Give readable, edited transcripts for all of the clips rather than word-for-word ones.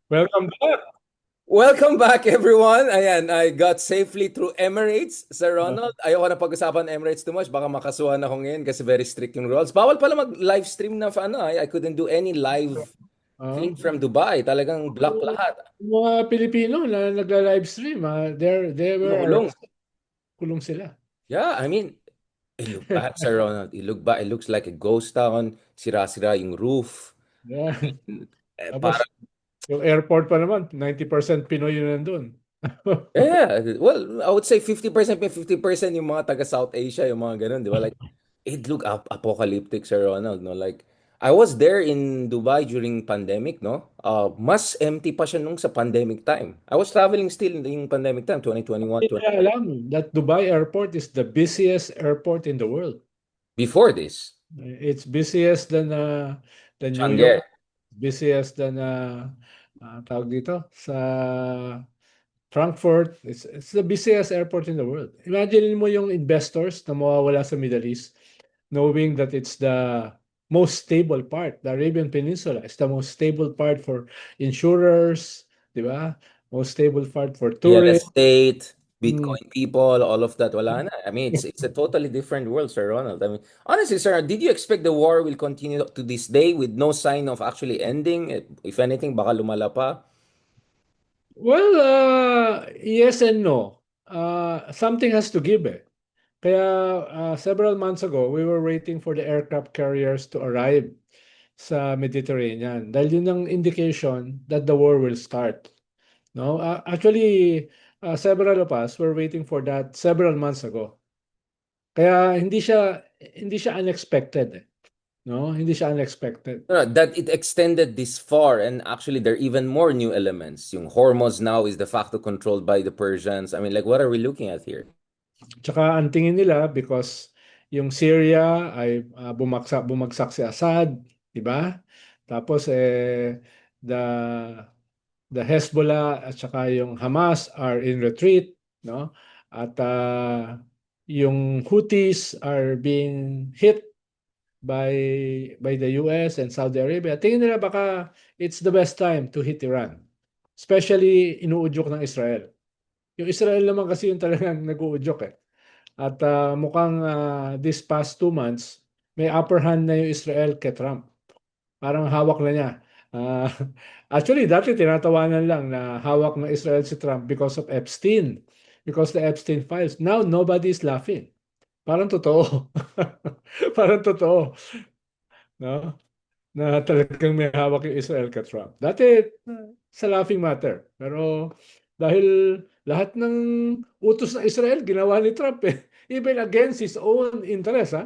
Welcome back. Welcome back, everyone. Ayan, I got safely through Emirates. Sir Ronald, ayoko na pag-usapan Emirates too much. Baka makasuhan ako ngayon kasi very strict yung rules. Bawal pala mag-live stream na ano. I couldn't do any live Oh. feed from Dubai. Talagang block lahat. Yung mga Pilipino na nagla-livestream, they were Kulong. arrested. Kulong sila. Yeah, I mean, look back, Sir Ronald. Look back, it looks like a ghost town. Sira-sira yung roof. Yeah. Tapos, Parang, yung airport pa naman, 90% Pinoy yun nandun. yeah. Well, I would say 50% may 50% yung mga taga South Asia, yung mga ganun, di ba? Like, it looked apocalyptic, Sir Ronald, no? Like, I was there in Dubai during pandemic, no? Mas empty pa siya nung sa pandemic time. I was traveling still in yung pandemic time, 2021, Hindi nila alam that Dubai airport is the busiest airport in the world. before this. It's busiest than New Changi. York, busiest than tawag dito sa Frankfurt. It's the busiest airport in the world. Imagine mo yung investors na mawawala sa Middle East knowing that it's the most stable part. The Arabian Peninsula is the most stable part for insurers, di ba? Most stable part for Real tourists. estate, Mm. Bitcoin people, all of that, wala na. I mean, it's a totally different world, Sir Ronald. I mean, honestly, sir, did you expect the war will continue to this day with no sign of actually ending? If anything, baka lumala pa. Well, yes and no. Something has to give eh. Kaya several months ago, we were waiting for the aircraft carriers to arrive sa Mediterranean dahil yun ang indication that the war will start. No, actually, several of us were waiting for that several months ago. Kaya hindi siya unexpected, eh, no? Hindi siya unexpected. No, no, that it extended this far, and actually, there are even more new elements. Yung Hormuz now is de facto controlled by the Persians. I mean, like, what are we looking at here? Tsaka ang tingin nila because yung Syria ay bumagsak si Assad, 'di ba? Tapos the the Hezbollah at saka yung Hamas are in retreat, no? At yung Houthis are being hit by the US and Saudi Arabia. Tingin nila baka it's the best time to hit Iran. Especially inuudyok ng Israel. Yung Israel naman kasi yung talagang nag-uudyok eh. At mukhang this past 2 months, may upper hand na yung Israel kay Trump. Parang hawak na niya. Ah, actually, dati tinatawanan lang na hawak ng Israel si Trump because of Epstein. Because the Epstein files. Now, nobody's laughing. Parang totoo. Parang totoo. No? Na talagang may hawak yung Israel kay Trump. Dati, sa laughing matter. Pero dahil lahat ng utos ng Israel, ginawa ni Trump eh. Even against his own interest, ha?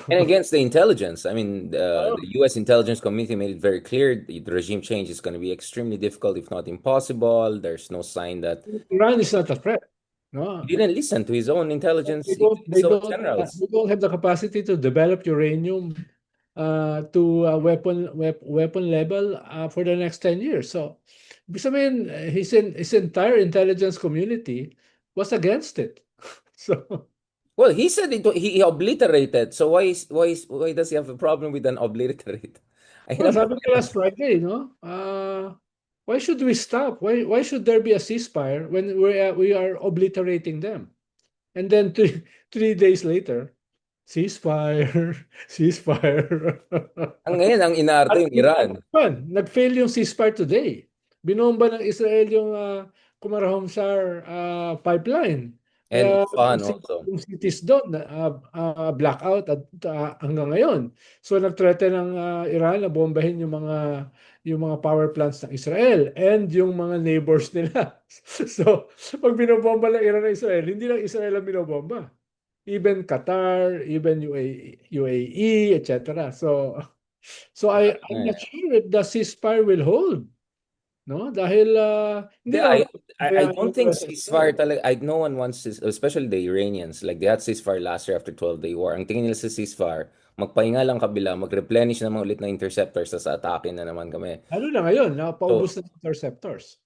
And against the intelligence, I mean, Oo. the U.S. intelligence community made it very clear the regime change is going to be extremely difficult, if not impossible. There's no sign that Iran is not a threat. No, he didn't listen to his own intelligence, they don't, his they own don't, generals. they don't have the capacity to develop uranium to weapon level for the next 10 years. So, ibig sabihin, his entire intelligence community was against it. So, Well, he said he obliterated. So why does he have a problem with an obliterate? Ayun well, ang sabi ko problema. last Friday, no? Why should we stop? Why should there be a ceasefire when we are obliterating them? And then three days later, ceasefire, ceasefire. Ang ngayon, ang inaarte At yung Iran. nag-fail yung ceasefire today. Binomba ng Israel yung Kumarahom Shar pipeline. And Kaya Isfahan also. yung cities doon na blackout at hanggang ngayon. So nagthreaten ng Iran na bombahin yung mga power plants ng Israel and yung mga neighbors nila. So pag binobomba ng Iran ng Israel, hindi lang Israel ang binobomba. Even Qatar, even UAE, etc. So I'm not sure if the ceasefire will hold, no? Dahil hindi Yeah, naman I pabayaan don't yung think US and Israel. ceasefire talaga. No one wants this, especially the Iranians. Like they had ceasefire last year after 12-day war. Ang tingin nila sa ceasefire, magpahinga lang kabila, mag-replenish naman ulit ng interceptors sa atake na naman kami. Lalo na ngayon, So, napaubos na ng interceptors.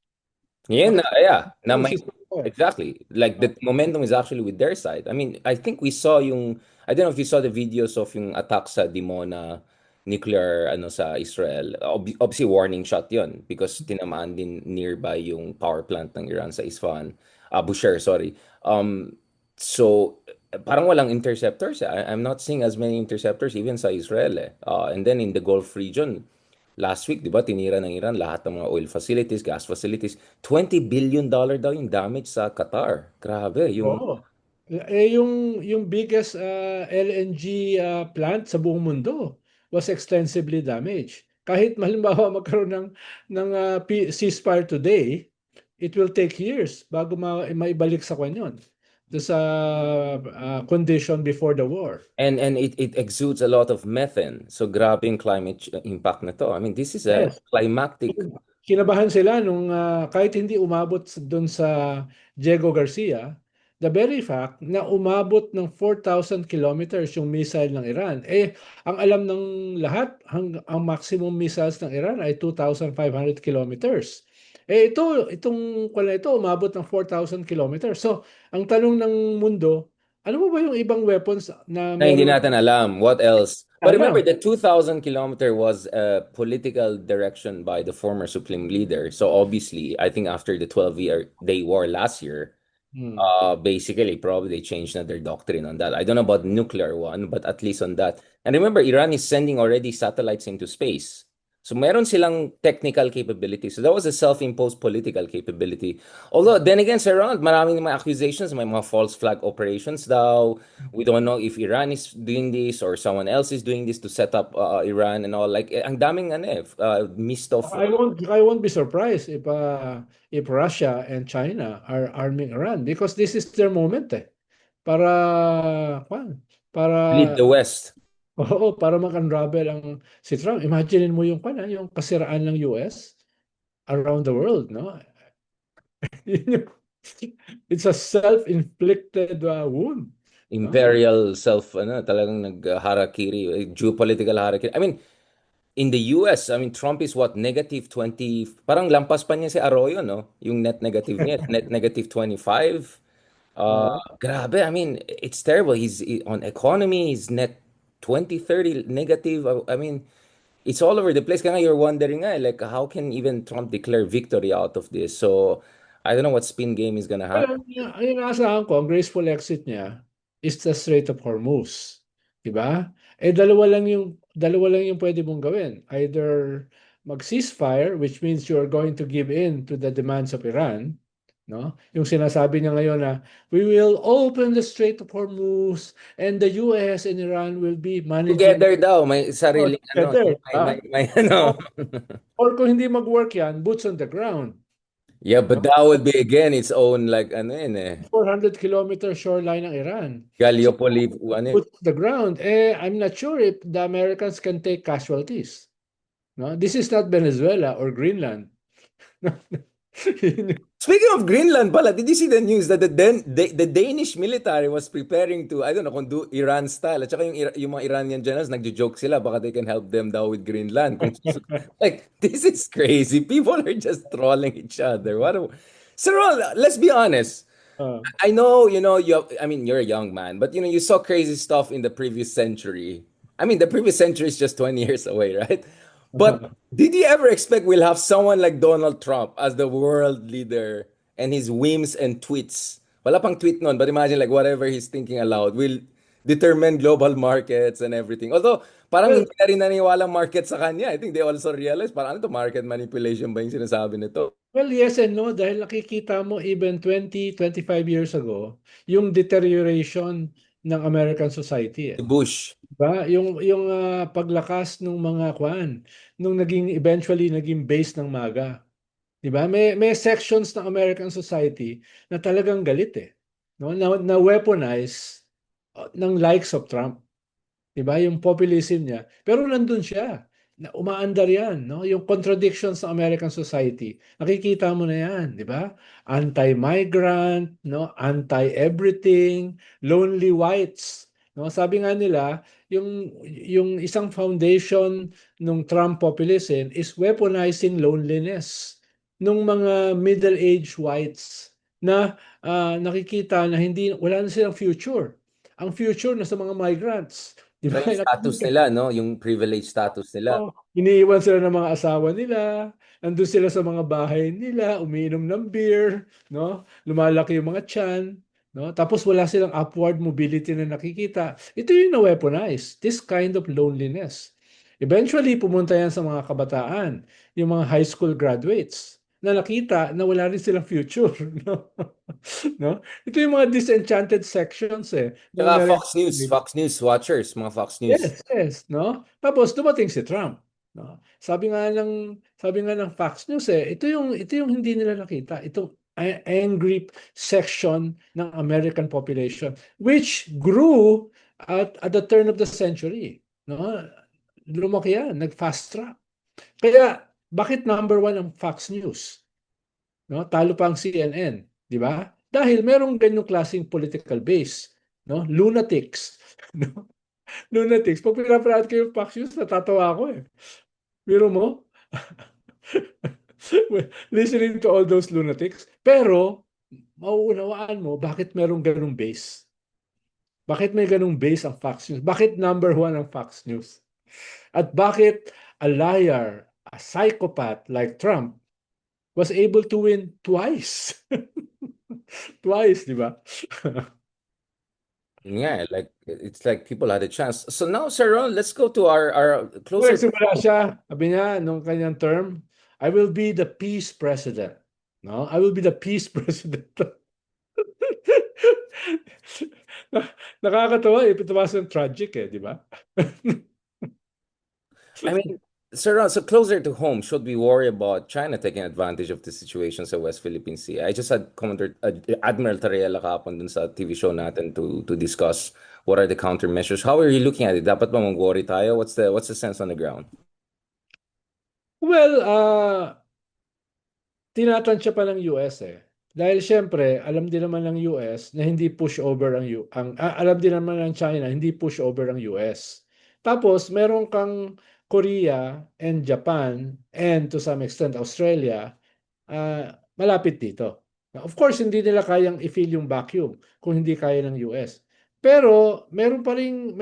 ngayon na, Bakit yeah, na yung may, ceasefire? exactly. Like the momentum is actually with their side. I mean, I think we saw I don't know if you saw the videos of yung attack sa Dimona. nuclear ano sa Israel. Obviously warning shot 'yon because tinamaan din nearby yung power plant ng Iran sa Isfahan. Bushehr, sorry. So parang walang interceptors. I'm not seeing as many interceptors even sa Israel eh. And then in the Gulf region, last week, 'di ba, tinira ng Iran lahat ng mga oil facilities, gas facilities. $20 billion daw yung damage sa Qatar. Grabe, yung Oo. Yung biggest LNG plant sa buong mundo was extensively damaged. Kahit halimbawa magkaroon ng ceasefire today, it will take years bago maibalik sa kanyon. Sa condition before the war. and it exudes a lot of methane. So grabe yung impact nito. I mean, this is a Yes. climactic. Kinabahan sila nung kahit hindi umabot doon sa Diego Garcia, the very fact na umabot ng 4,000 kilometers yung missile ng Iran. Ang alam ng lahat, ang maximum missiles ng Iran ay 2,500 kilometers. Itong wala ito, umabot ng 4,000 kilometers. So, ang tanong ng mundo, ano mo ba yung ibang weapons na Na hindi meron natin alam. What else? But remember, alam? the 2,000 kilometer was a political direction by the former Supreme Leader. So obviously, I think after the 12-day war last year, Hmm. basically, probably they changed their doctrine on that. I don't know about nuclear one, but at least on that. And remember, Iran is sending already satellites into space. So meron silang technical capability. So that was a self-imposed political capability. Although, then again, Sir Ronald, maraming mga accusations, may mga false flag operations daw. We don't know if Iran is doing this or someone else is doing this to set up Iran and all. Like, ang daming ano mist of I won't be surprised if Russia and China are arming Iran because this is their moment Kwan, para lead the West. para mag-unravel ang si Trump. Imagine mo yung kasiraan ng US around the world, no? Yun yung- It's a self-inflicted wound, no? Imperial self, ano, talagang nag-harakiri, geopolitical harakiri. I mean, in the US, I mean, Trump is what, negative 20, parang lampas pa niya si Arroyo, no? Yung net negative niya, net negative 25. Oo. Grabe, I mean, it's terrible. On economy, he's net 20, 30 negative. I mean, it's all over the place. Kaya nga you're wondering, like, how can even Trump declare victory out of this? So, I don't know what spin game is gonna Well, happen. yung naasahan ko, ang graceful exit niya is the Strait of Hormuz. Diba? Dalawa lang yung pwede mong gawin. Either mag-ceasefire, which means you're going to give in to the demands of Iran. No? Yung sinasabi niya ngayon na we will open the Strait of Hormuz and the US and Iran will be managing Together daw, may sariling, ano, together. may ano. Or kung hindi mag-work yan, boots on the ground. Yeah, but No? that would be again its own, like, ano yun 400-kilometer shoreline ng Iran. So, Gallipoli, ano yun. put the ground. I'm not sure if the Americans can take casualties. No, this is not Venezuela or Greenland. Speaking of Greenland pala, did you see the news that the Danish military was preparing to, I don't know, kung do Iran style, at saka yung mga Iranian generals, nagjo-joke sila, baka they can help them daw with Greenland. Like, this is crazy. People are just trolling each other. Sir Ron, let's be honest. uh, I know, I mean, you're a young man, but you saw crazy stuff in the previous century. I mean, the previous century is just 20 years away, right? But did you ever expect we'll have someone like Donald Trump as the world leader and his whims and tweets? Wala pang tweet nun, but imagine like whatever he's thinking aloud will determine global markets and everything. Although, parang well, hindi na rin naniwala market sa kanya. I think they also realize, parang ano to, market manipulation ba yung sinasabi nito? well, yes and no dahil nakikita mo even 20-25 years ago yung deterioration ng American society. Bush. Diba? Yung paglakas ng mga nung eventually naging base ng MAGA. 'Di ba? May sections ng American society na talagang galit No, na weaponize ng likes of Trump. 'Di ba? Yung populism niya. Pero nandun siya. Na umaandar 'yan, no? Yung contradictions ng American society. Nakikita mo na 'yan, 'di ba? Anti-migrant, no? Anti-everything, lonely whites. No, sabi nga nila, yung isang foundation ng Trump populism is weaponizing loneliness ng mga middle-aged whites na nakikita na wala na silang future. Ang future na sa mga migrants. Di ba? Yung status Nakikita. nila, no? Yung privilege status nila. Oh, iniiwan sila ng mga asawa nila, nandun sila sa mga bahay nila, umiinom ng beer, no? Lumalaki yung mga tiyan, no? Tapos wala silang upward mobility na nakikita. Ito yung na-weaponize, this kind of loneliness. Eventually, pumunta yan sa mga kabataan, yung mga high school graduates, na nakita na wala rin silang future, no? No? Ito yung mga disenchanted sections ng Tsaka American. Fox News watchers, mga Fox News. Yes, yes, no? Tapos dumating si Trump, no? Sabi nga ng Fox News ito yung hindi nila nakita, itong angry section ng American population which grew at the turn of the century, no? Lumaki yan, nag-fast track. Kaya bakit number one ang Fox News, no? Talo pa ang CNN, di ba? Dahil merong ganyong klaseng political base, no? Lunatics, no? Lunatics. Pag pinapanood ko yung Fox News, natatawa ako eh. Biro mo? Listening to all those lunatics. Pero, mauunawaan mo bakit merong ganung base. Bakit may ganung base ang Fox News? Bakit number one ang Fox News? At bakit a liar, a psychopath like Trump was able to win twice? Twice, di ba? Yeah, like it's like people had a chance. So now, Sir Ron, let's go to our Kung closer. nagsimula siya, sabi niya, nung kanyang term, I will be the peace president. No? I will be the peace president. Nakakatawa eh. Ito was tragic eh, di ba? I mean, Sir Ron, so closer to home, should we worry about China taking advantage of the situation sa West Philippine Sea? I just had Commander Admiral Tariela kahapon dun sa TV show natin to discuss what are the countermeasures. How are you looking at it? Dapat ba mag-worry tayo? What's the sense on the ground? Well, tinatansya pa ng US eh. Dahil siyempre, alam din naman ng US na hindi push over alam din naman ng China, hindi push over ang US. Tapos, meron kang Korea and Japan and to some extent Australia malapit dito. Now, of course, hindi nila kayang i-fill yung vacuum kung hindi kaya ng US. Pero meron pa ring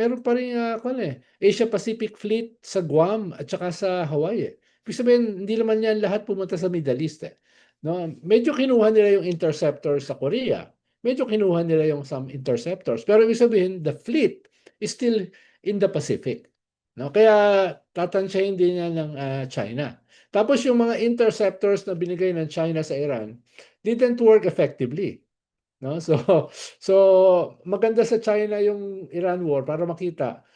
Asia Pacific Fleet sa Guam at saka sa Hawaii. Ibig sabihin, hindi naman yan lahat pumunta sa Middle East eh. No? Medyo kinuha nila yung interceptors sa Korea. Medyo kinuha nila yung some interceptors. Pero ibig sabihin, the fleet is still in the Pacific. No? Kaya tatansyahin din niya ng China. Tapos yung mga interceptors na binigay ng China sa Iran didn't work effectively. No? So maganda sa China yung Iran war para makita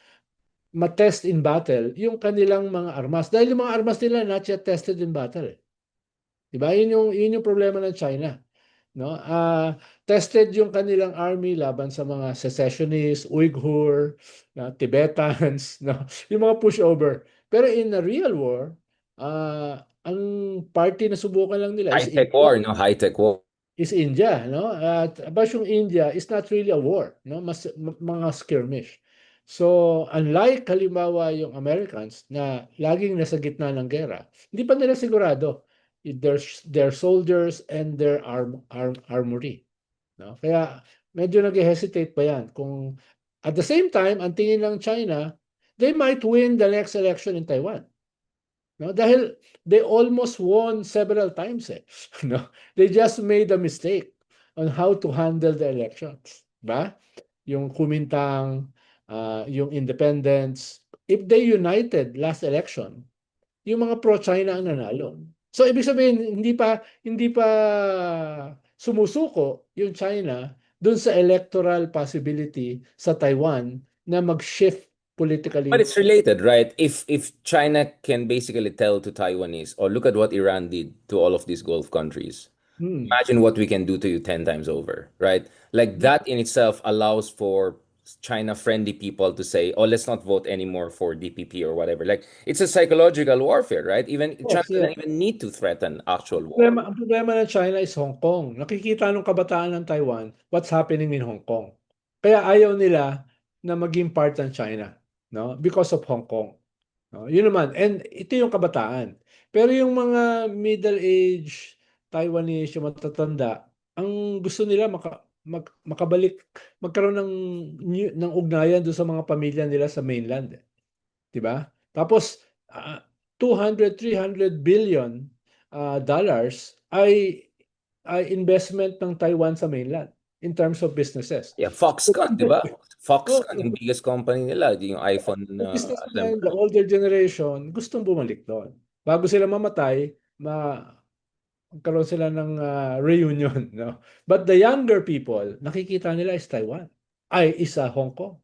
matest in battle yung kanilang mga armas. Dahil yung mga armas nila not yet tested in battle. Diba? Yun yung problema ng China. No? Tested yung kanilang army laban sa mga secessionists, Uyghur, Tibetans, no? Yung mga pushover. Pero in a real war, ang party na subukan lang nila High-tech war, no? High-tech war. is India, no? At but yung India is not really a war, no? Mga skirmish. So, unlike halimbawa yung Americans na laging nasa gitna ng gera, hindi pa nila sigurado their soldiers and their armory, no? Kaya medyo nag-hesitate pa yan. Kung at the same time, ang tingin ng China, they might win the next election in Taiwan. No, dahil they almost won several times eh. No? They just made a mistake on how to handle the elections. Ba? Yung Kuomintang, yung independents, if they united last election, yung mga pro-China ang nanalo. So ibig sabihin hindi pa sumusuko yung China dun sa electoral possibility sa Taiwan na mag-shift But politically. it's related, right? If China can basically tell to Taiwanese, or look at what Iran did to all of these Gulf countries. Hmm. Imagine what we can do to you 10 times over, right? Like that in itself allows for China-friendly people to say, "Oh, let's not vote anymore for DPP or whatever." Like it's a psychological warfare, right? Even China Yes, yes. doesn't even need to threaten actual war. Ang problema ng China is Hong Kong. Nakikita ng kabataan ng Taiwan what's happening in Hong Kong. Kaya ayaw nila na maging part ng China, no? Because of Hong Kong. No? Yun naman. And ito yung kabataan. Pero yung mga middle age Taiwanese, yung matatanda, ang gusto nila makabalik, magkaroon ng ugnayan doon sa mga pamilya nila sa mainland, 'di ba? Tapos 200 300 billion dollars ay investment ng Taiwan sa mainland in terms of businesses. Yeah, So, Foxconn, di ba? oh, Foxconn, yung biggest company nila, yung iPhone the businessmen, the assembly. older generation, gustong bumalik doon. Bago sila mamatay, magkaroon sila ng reunion, no? But the younger people, nakikita nila is Taiwan. Ay, isa Hong Kong.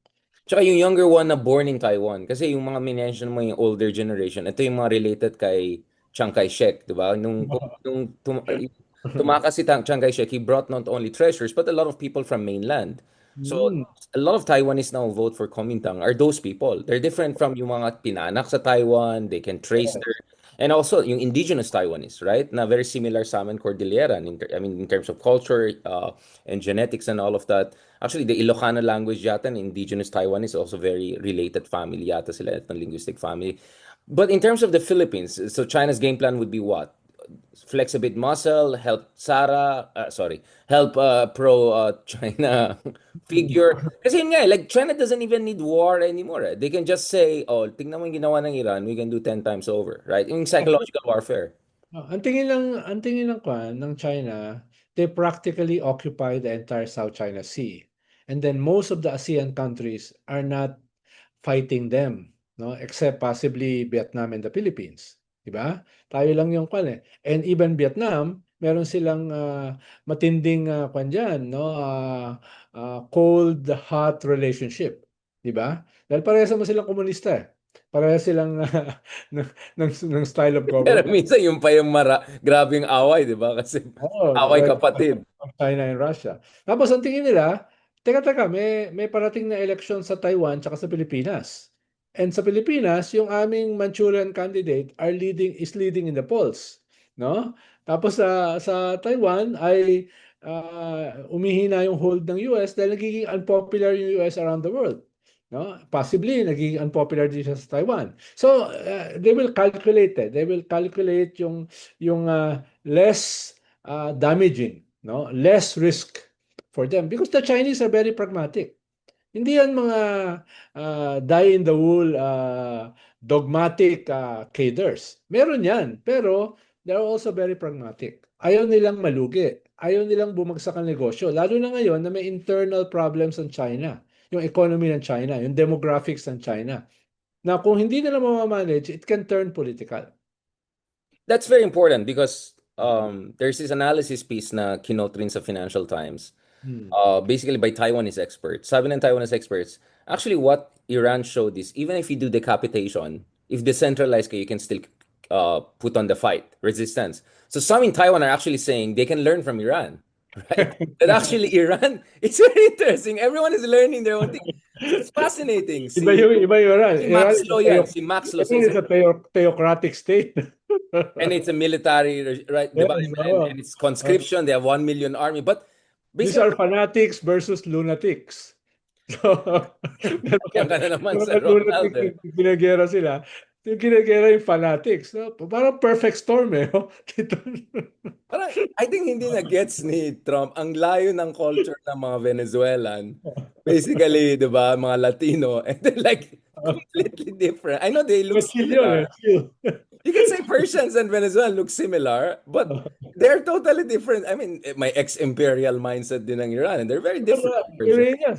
Tsaka yung younger one na born in Taiwan. Kasi yung mga minention mo yung older generation, ito yung mga related kay Chiang Kai-shek, di ba? Tumakas si Chiang Kai-shek, he brought not only treasures, but a lot of people from mainland. So, Hmm. a lot of Taiwanese now vote for Kuomintang are those people. They're different from yung mga pinanak sa Taiwan, they can trace their. And also, yung indigenous Taiwanese, right? Na very similar sa amin, Cordillera. I mean, in terms of culture and genetics and all of that. Actually, the Ilocano language yata and indigenous Taiwan is also very related family yata sila, ethno-linguistic family. But in terms of the Philippines, so China's game plan would be what? Flex a bit muscle, help help pro China figure. Kasi yun nga, like China doesn't even need war anymore. They can just say, oh, tingnan mo yung ginawa ng Iran, we can do 10 times over, right? Yung psychological warfare. Ang tingin ng China, they practically occupy the entire South China Sea. And then most of the ASEAN countries are not fighting them, no? Except possibly Vietnam and the Philippines, 'di ba? Tayo lang yung kwan eh. And even Vietnam, meron silang matinding kwan diyan, no? Cold hot relationship, 'di ba? Dahil parehas naman silang komunista eh. Parehas silang ng, ng style of Pero government. minsan yung pa yung grabing away, di ba? Kasi Oo, away like kapatid. China and Russia. Tapos ang tingin nila, teka, may parating na election sa Taiwan tsaka sa Pilipinas. And sa Pilipinas, yung aming Manchurian candidate is leading in the polls, no? Tapos sa Taiwan ay umihina yung hold ng US dahil nagiging unpopular yung US around the world, no? Possibly nagiging unpopular din siya sa Taiwan. So they will calculate it. They will calculate yung less damaging, no? Less risk for them because the Chinese are very pragmatic. Hindi yan mga die-in-the-wool dogmatic cadres. Meron yan, pero they're also very pragmatic. Ayaw nilang malugi. Ayaw nilang bumagsak ang negosyo. Lalo na ngayon na may internal problems ng China. Yung economy ng China, yung demographics ng China. Na kung hindi nila mamamanage, it can turn political. That's very important because there's this analysis piece na kinote rin sa Financial Times, Hmm. basically by Taiwanese experts. Sabi ng Taiwanese experts, actually what Iran showed is even if you do decapitation, if decentralized ka, you can still put on the fight, resistance. So some in Taiwan are actually saying they can learn from Iran, right? That actually Iran, it's very interesting. Everyone is learning their own thing. So it's fascinating. Iba yung Iran. Si Iran Max is a Lo yan. Si Max Lo. Iran is a theocratic state. And it's a military, right? Diba? Yes, And it's conscription. They have 1 million army. But these basically, are fanatics versus lunatics. So, yan ka na naman yung sa mga lunatics, Ronaldo. yung ginagera sila, yung ginagera yung fanatics. No? Parang perfect storm eh. Oh. Parang, I think hindi na gets ni Trump ang layo ng culture ng mga Venezuelan. Basically, di ba, mga Latino. And they're like completely different. I know they look But chill yun eh. similar. Chill. You can say Persians and Venezuela look similar, but they're totally different. I mean, my ex-imperial mindset din ng Iran, and they're very different. Iranians,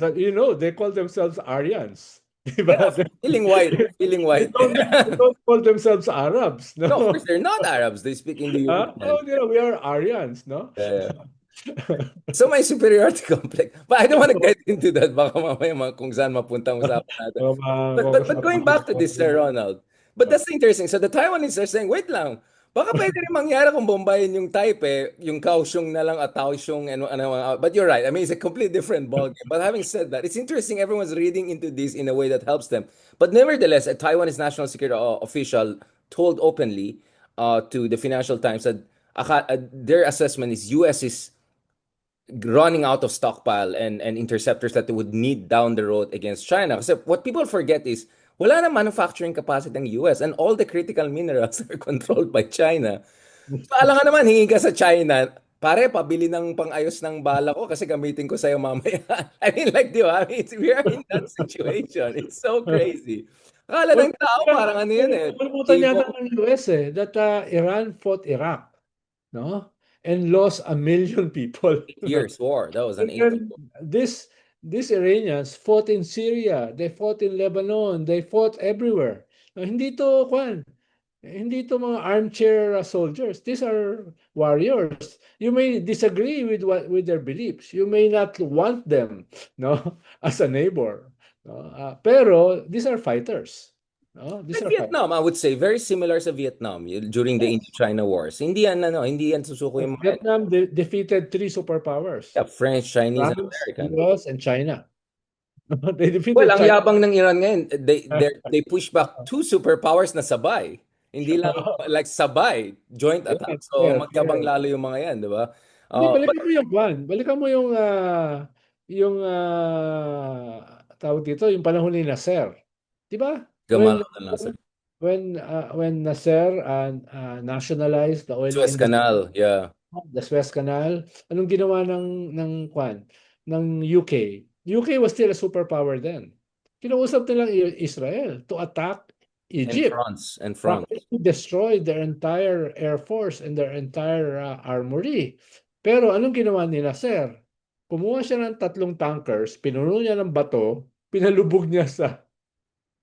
they call themselves Aryans. Yeah, Diba? feeling white, feeling They white. don't call themselves Arabs, No, of course, no? they're not Arabs. They speak Huh? Indo-European. Oh, yeah, we are Aryans, no? Yeah. So may superiority complex. But I don't want to get into that. Baka mamaya kung saan mapunta ang usapan natin. But going back to this, Sir Ronald. But that's interesting. So the Taiwanese are saying, wait lang. Baka pwede rin mangyari kung bombayin yung Taipei, yung Kaohsiung na lang at Kaohsiung and ano. But you're right. I mean, it's a completely different ballgame. But having said that, it's interesting. Everyone's reading into this in a way that helps them. But nevertheless, a Taiwanese national security official told openly to the Financial Times that their assessment is US is running out of stockpile and interceptors that they would need down the road against China. Kasi what people forget is wala na manufacturing capacity ng US and all the critical minerals are controlled by China. So alam nga naman, hingin ka sa China pare, pabili ng pang-ayos ng bala ko kasi gamitin ko sa'yo mamaya. I mean, like, di ba? I mean, we are in that situation. It's so crazy. Akala Well, ng tao, parang ano yun eh. nakalimutan yata Chibo. ng US that Iran fought Iraq, no? And lost 1 million people. 8 years war. That was an And 8 year then war. these Iranians fought in Syria, they fought in Lebanon, they fought everywhere. Hindi to hindi to mga armchair soldiers. These are warriors. You may disagree with with their beliefs. You may not want them, no, as a neighbor. No? Pero these are fighters. No? These Like are fighters. Vietnam, I would say, very similar sa Vietnam during the Yes. Indo-China Wars. Hindi yan, ano, hindi yan susuko yung mga yan. Vietnam defeated three superpowers: Yeah, French, Chinese, and France, American. US, and China. They Well, defeated ang China. yabang ng Iran ngayon, they push back two superpowers na sabay. Hindi lang like sabay, joint attack. Yes, So yes, magyabang yes. lalo yung mga yan, di ba? Hindi, But balikan mo yung Juan. Balikan mo yung tawag dito, yung panahon ni Nasser. 'Di ba? Gamal Abdel Nasser. When Nasser nationalized the oil Suez industry, Canal, yeah. the Suez Canal, anong ginawa ng Juan, ng UK? UK was still a superpower then. Kinausap nilang Israel to attack And Egypt. France, and France. Practically destroyed their entire air force and their entire armory. Pero anong ginawa ni Nasser? Kumuha siya ng 3 tankers, pinuno niya ng bato, pinalubog niya sa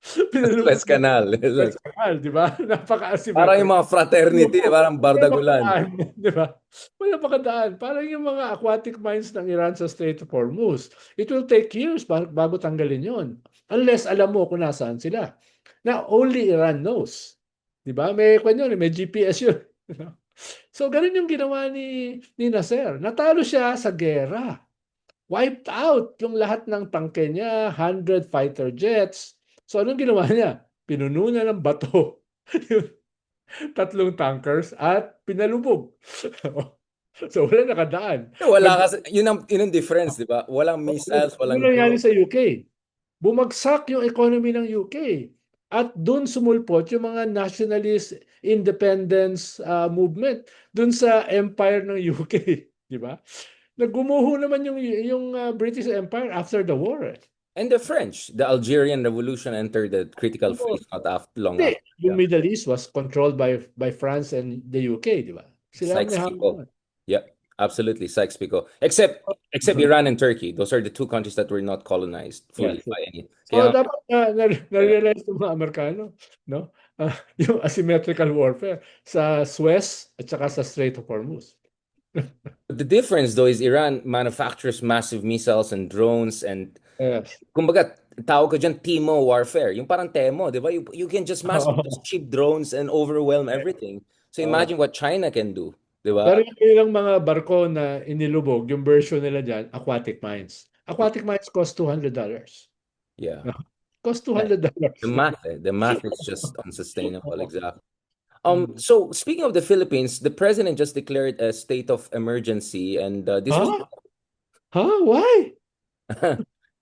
pinalubog Suez niya sa Canal. Suez Canal, di ba? Parang yung Napaka-asymmetric. mga fraternity, parang Wala bardagulan. makadaan, di ba? Wala makadaan. Parang yung mga aquatic mines ng Iran sa Strait of Hormuz. It will take years bago tanggalin yon. Unless alam mo kung nasaan sila. Now, only Iran knows. Di ba? May, may GPS yun. So, ganun yung ginawa ni Nasser. Natalo siya sa gera. Wiped out yung lahat ng tangke niya, 100 fighter jets. So, anong ginawa niya? Pinuno niya ng bato yung 3 tankers at pinalubog. So, wala nakadaan. Wala kasi, yun ang difference, di ba? Walang missiles, Yun walang nangyari drone. sa UK. Bumagsak yung economy ng UK. At doon sumulpot yung mga nationalist independence movement doon sa empire ng UK, di ba? Naggumuho naman yung British Empire after the war. And the French, the Algerian Revolution entered the critical Oo. phase not after, long Hindi, after. yung Yeah. Middle East was controlled by France and the UK, di ba? Sila ang may Sykes-Picot. hawak. Yeah, absolutely, Sykes-Picot. Except Iran and Turkey. Those are the two countries that were not colonized fully Yes. by any. So Kaya, dapat na-realize ng mga Amerikano, no? Yung asymmetrical warfare sa Suez at saka sa Strait of Hormuz. the difference though is Iran manufactures massive missiles and drones and Yes. kumbaga tawag ko dyan Timo warfare. Yung parang Temo, di ba? You can just mass produce Oo. cheap drones and overwhelm everything. So Oo. imagine what China can do, di ba? Pero yung ilang mga barko na inilubog, yung version nila dyan, aquatic mines. Aquatic mines cost $200. Yeah. Cost Yeah. $200. The math is just unsustainable, Oo. exactly. Mm. So speaking of the Philippines, the president just declared a state of emergency, and this was Huh? Huh? Why?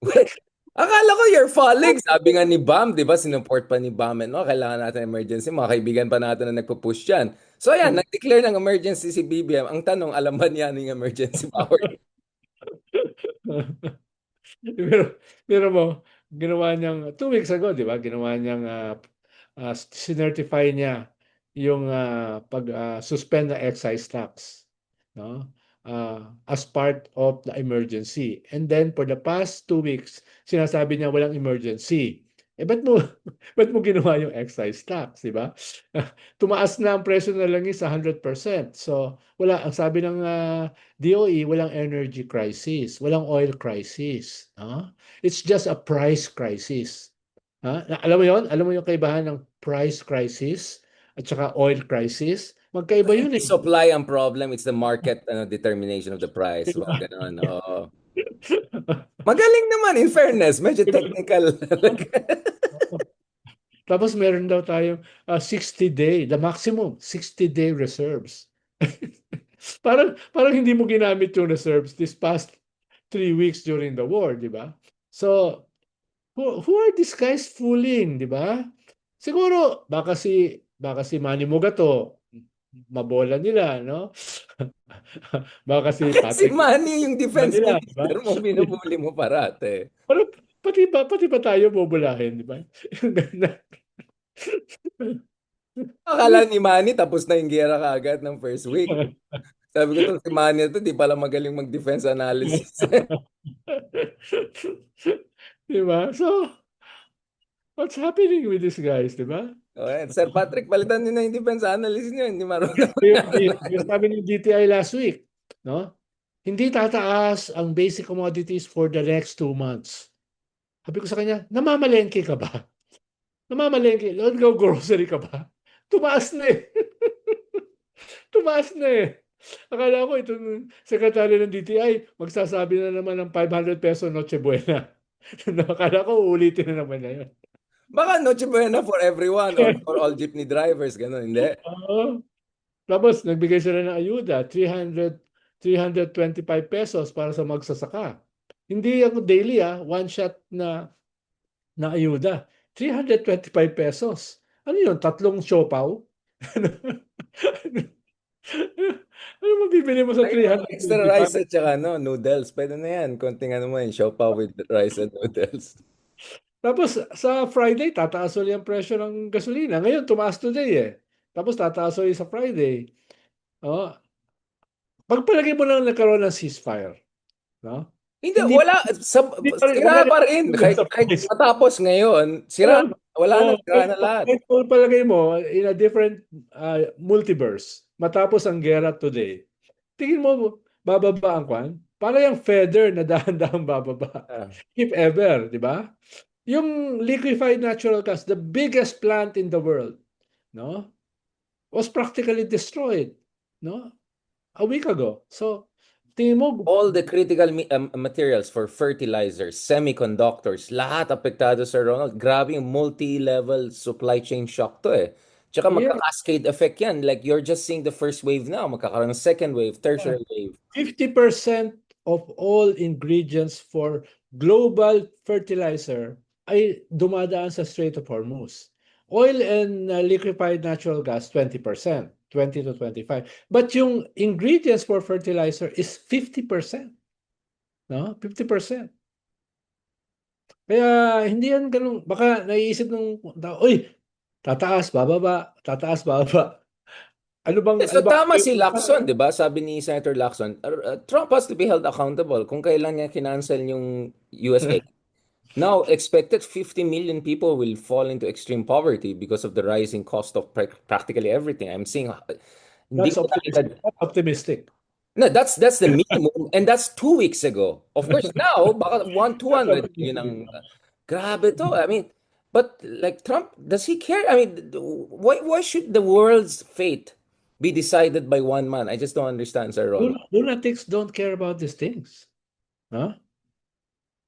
Wait, akala ko you're falling. Sabi nga ni Bam, di ba? Sinupport pa ni Bam, no? Kailangan natin emergency. Mga kaibigan pa natin na nagpo-push yan. So ayan, nag-declare ng emergency si BBM. Ang tanong, alam ba niya ng emergency power? pero mo, ginawa niyang 2 weeks ago, di ba? Ginawa niyang sinertify niya yung suspend na excise tax, no? As part of the emergency. And then for the past 2 weeks, sinasabi niya walang emergency. Ba't mo ginawa yung excise tax, di ba? Tumaas na ang presyo ng langis sa 100%. So, ang sabi ng DOE, walang energy crisis, walang oil crisis. It's just a price crisis. Alam mo yon? Alam mo yung kaibahan ng price crisis at saka oil crisis? Magkaiba yun Hindi eh. supply ang problem, it's the market determination of the price. Mga ganun. Oo. Magaling naman, in fairness. Medyo technical. Tapos meron daw tayong 60-day, the maximum 60-day reserves. Parang hindi mo ginamit yung reserves this past 3 weeks during the war, di ba? So, who are these guys fooling, di ba? Siguro, baka si Manny Mugato, mabola nila, no? Baka si Si Patrick Manny yung na defense nila, di ba? minister mo, binubuli mo parate. Pero pati ba tayo bubulahin, di ba? Akala ni Manny tapos na yung giyera kaagad ng first week. Sabi ko to si Manny to, di pala magaling mag-defense analysis. Di ba? So, what's happening with these guys, di ba? Oh, Sir Patrick, palitan niyo na yung defense analyst niyo. Hindi marunong Yung sabi ng DTI last week, no? Hindi tataas ang basic commodities for the next 2 months. Sabi ko sa kanya, namamalengke ka ba? Namamalengke, nag-grocery ka ba? Tumaas na eh. Tumaas na eh. Akala ko itong sekretary ng DTI, magsasabi na naman ng 500 peso Noche Buena. Akala ko uulitin na naman niya yun. Baka Noche Buena for everyone or for all jeepney drivers, gano'n. Hindi. Oo. Tapos nagbigay sila ng ayuda, 325 pesos para sa magsasaka. Hindi ako daily one shot na ayuda. 325 pesos. Ano yun? Tatlong siopaw? Ano mabibili mo sa Ay, mga extra rice 325? at saka no, noodles. Pwede na yan. Konting ano mo yun, siopaw with rice and noodles. Tapos sa Friday, tataas ulit ang presyo ng gasolina. Ngayon, tumaas today eh. Tapos tataas ulit sa Friday. Oh, pagpalagay mo lang nagkaroon ng ceasefire, no? Hindi, Hindi wala. wala Sira rin pa rin. sa Kahit price. matapos ngayon, sira. Wala, Wala na, oh, sira na lahat. kahit kung palagay mo in a different multiverse, matapos ang gera today, tingin mo bababa ang kwan? Para yung feather na dahan-dahan bababa. Ah. If ever, di ba? Yung liquefied natural gas, the biggest plant in the world, no, was practically destroyed, no, a week ago. So, tingin mo, All the critical materials for fertilizers, semiconductors, lahat apektado sa Ronald. Grabe yung multi-level supply chain shock to eh. Tsaka yeah, magka-cascade effect yan. Like you're just seeing the first wave now. Magkakaroon ng second wave, tertiary wave. 50% of all ingredients for global fertilizer ay dumadaan sa Strait of Hormuz. Oil and liquefied natural gas, 20%, 20 to 25. But yung ingredients for fertilizer is 50%. No? 50%. Kaya hindi yan ganun. Baka naiisip ng tao, uy, tataas, bababa. Ano So bang tama si Lacson, di ba? Sabi ni Senator Lacson, Trump has to be held accountable kung kailan niya kinancel yung USA. Now, expected 50 million people will fall into extreme poverty because of the rising cost of practically everything. I'm seeing, hindi that's ko optimistic. nakita. That's optimistic. No, that's the minimum, and that's 2 weeks ago. Of course, now baka That's 200 yun ang optimistic. grabe to. I mean, but like Trump, does he care? I mean, why should the world's fate be decided by one man? I just don't understand, Sir Ron. Lunatics don't care about these things. Huh?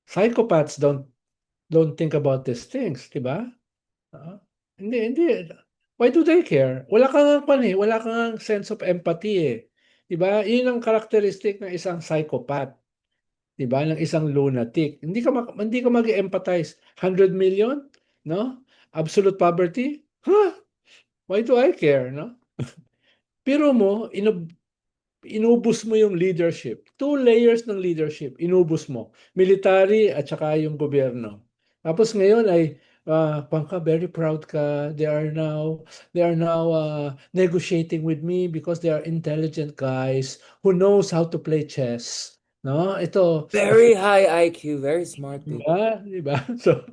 Psychopaths don't think about these things, di ba? Ah, hindi. Why do they care? Wala kang sense of empathy eh. Di ba? Yun ang characteristic ng isang psychopath, di ba? Ng isang lunatic. Hindi ka mag-empathize. 100 million, no? Absolute poverty? Huh? Why do I care, no? Pero mo, inubos mo yung leadership. Two layers ng leadership, inubos mo. Military at saka yung gobyerno. Tapos ngayon ay Pangka, very proud ka. They are now negotiating with me because they are intelligent guys who knows how to play chess. No, ito, Very high IQ, very smart di people. ba? Di ba? So,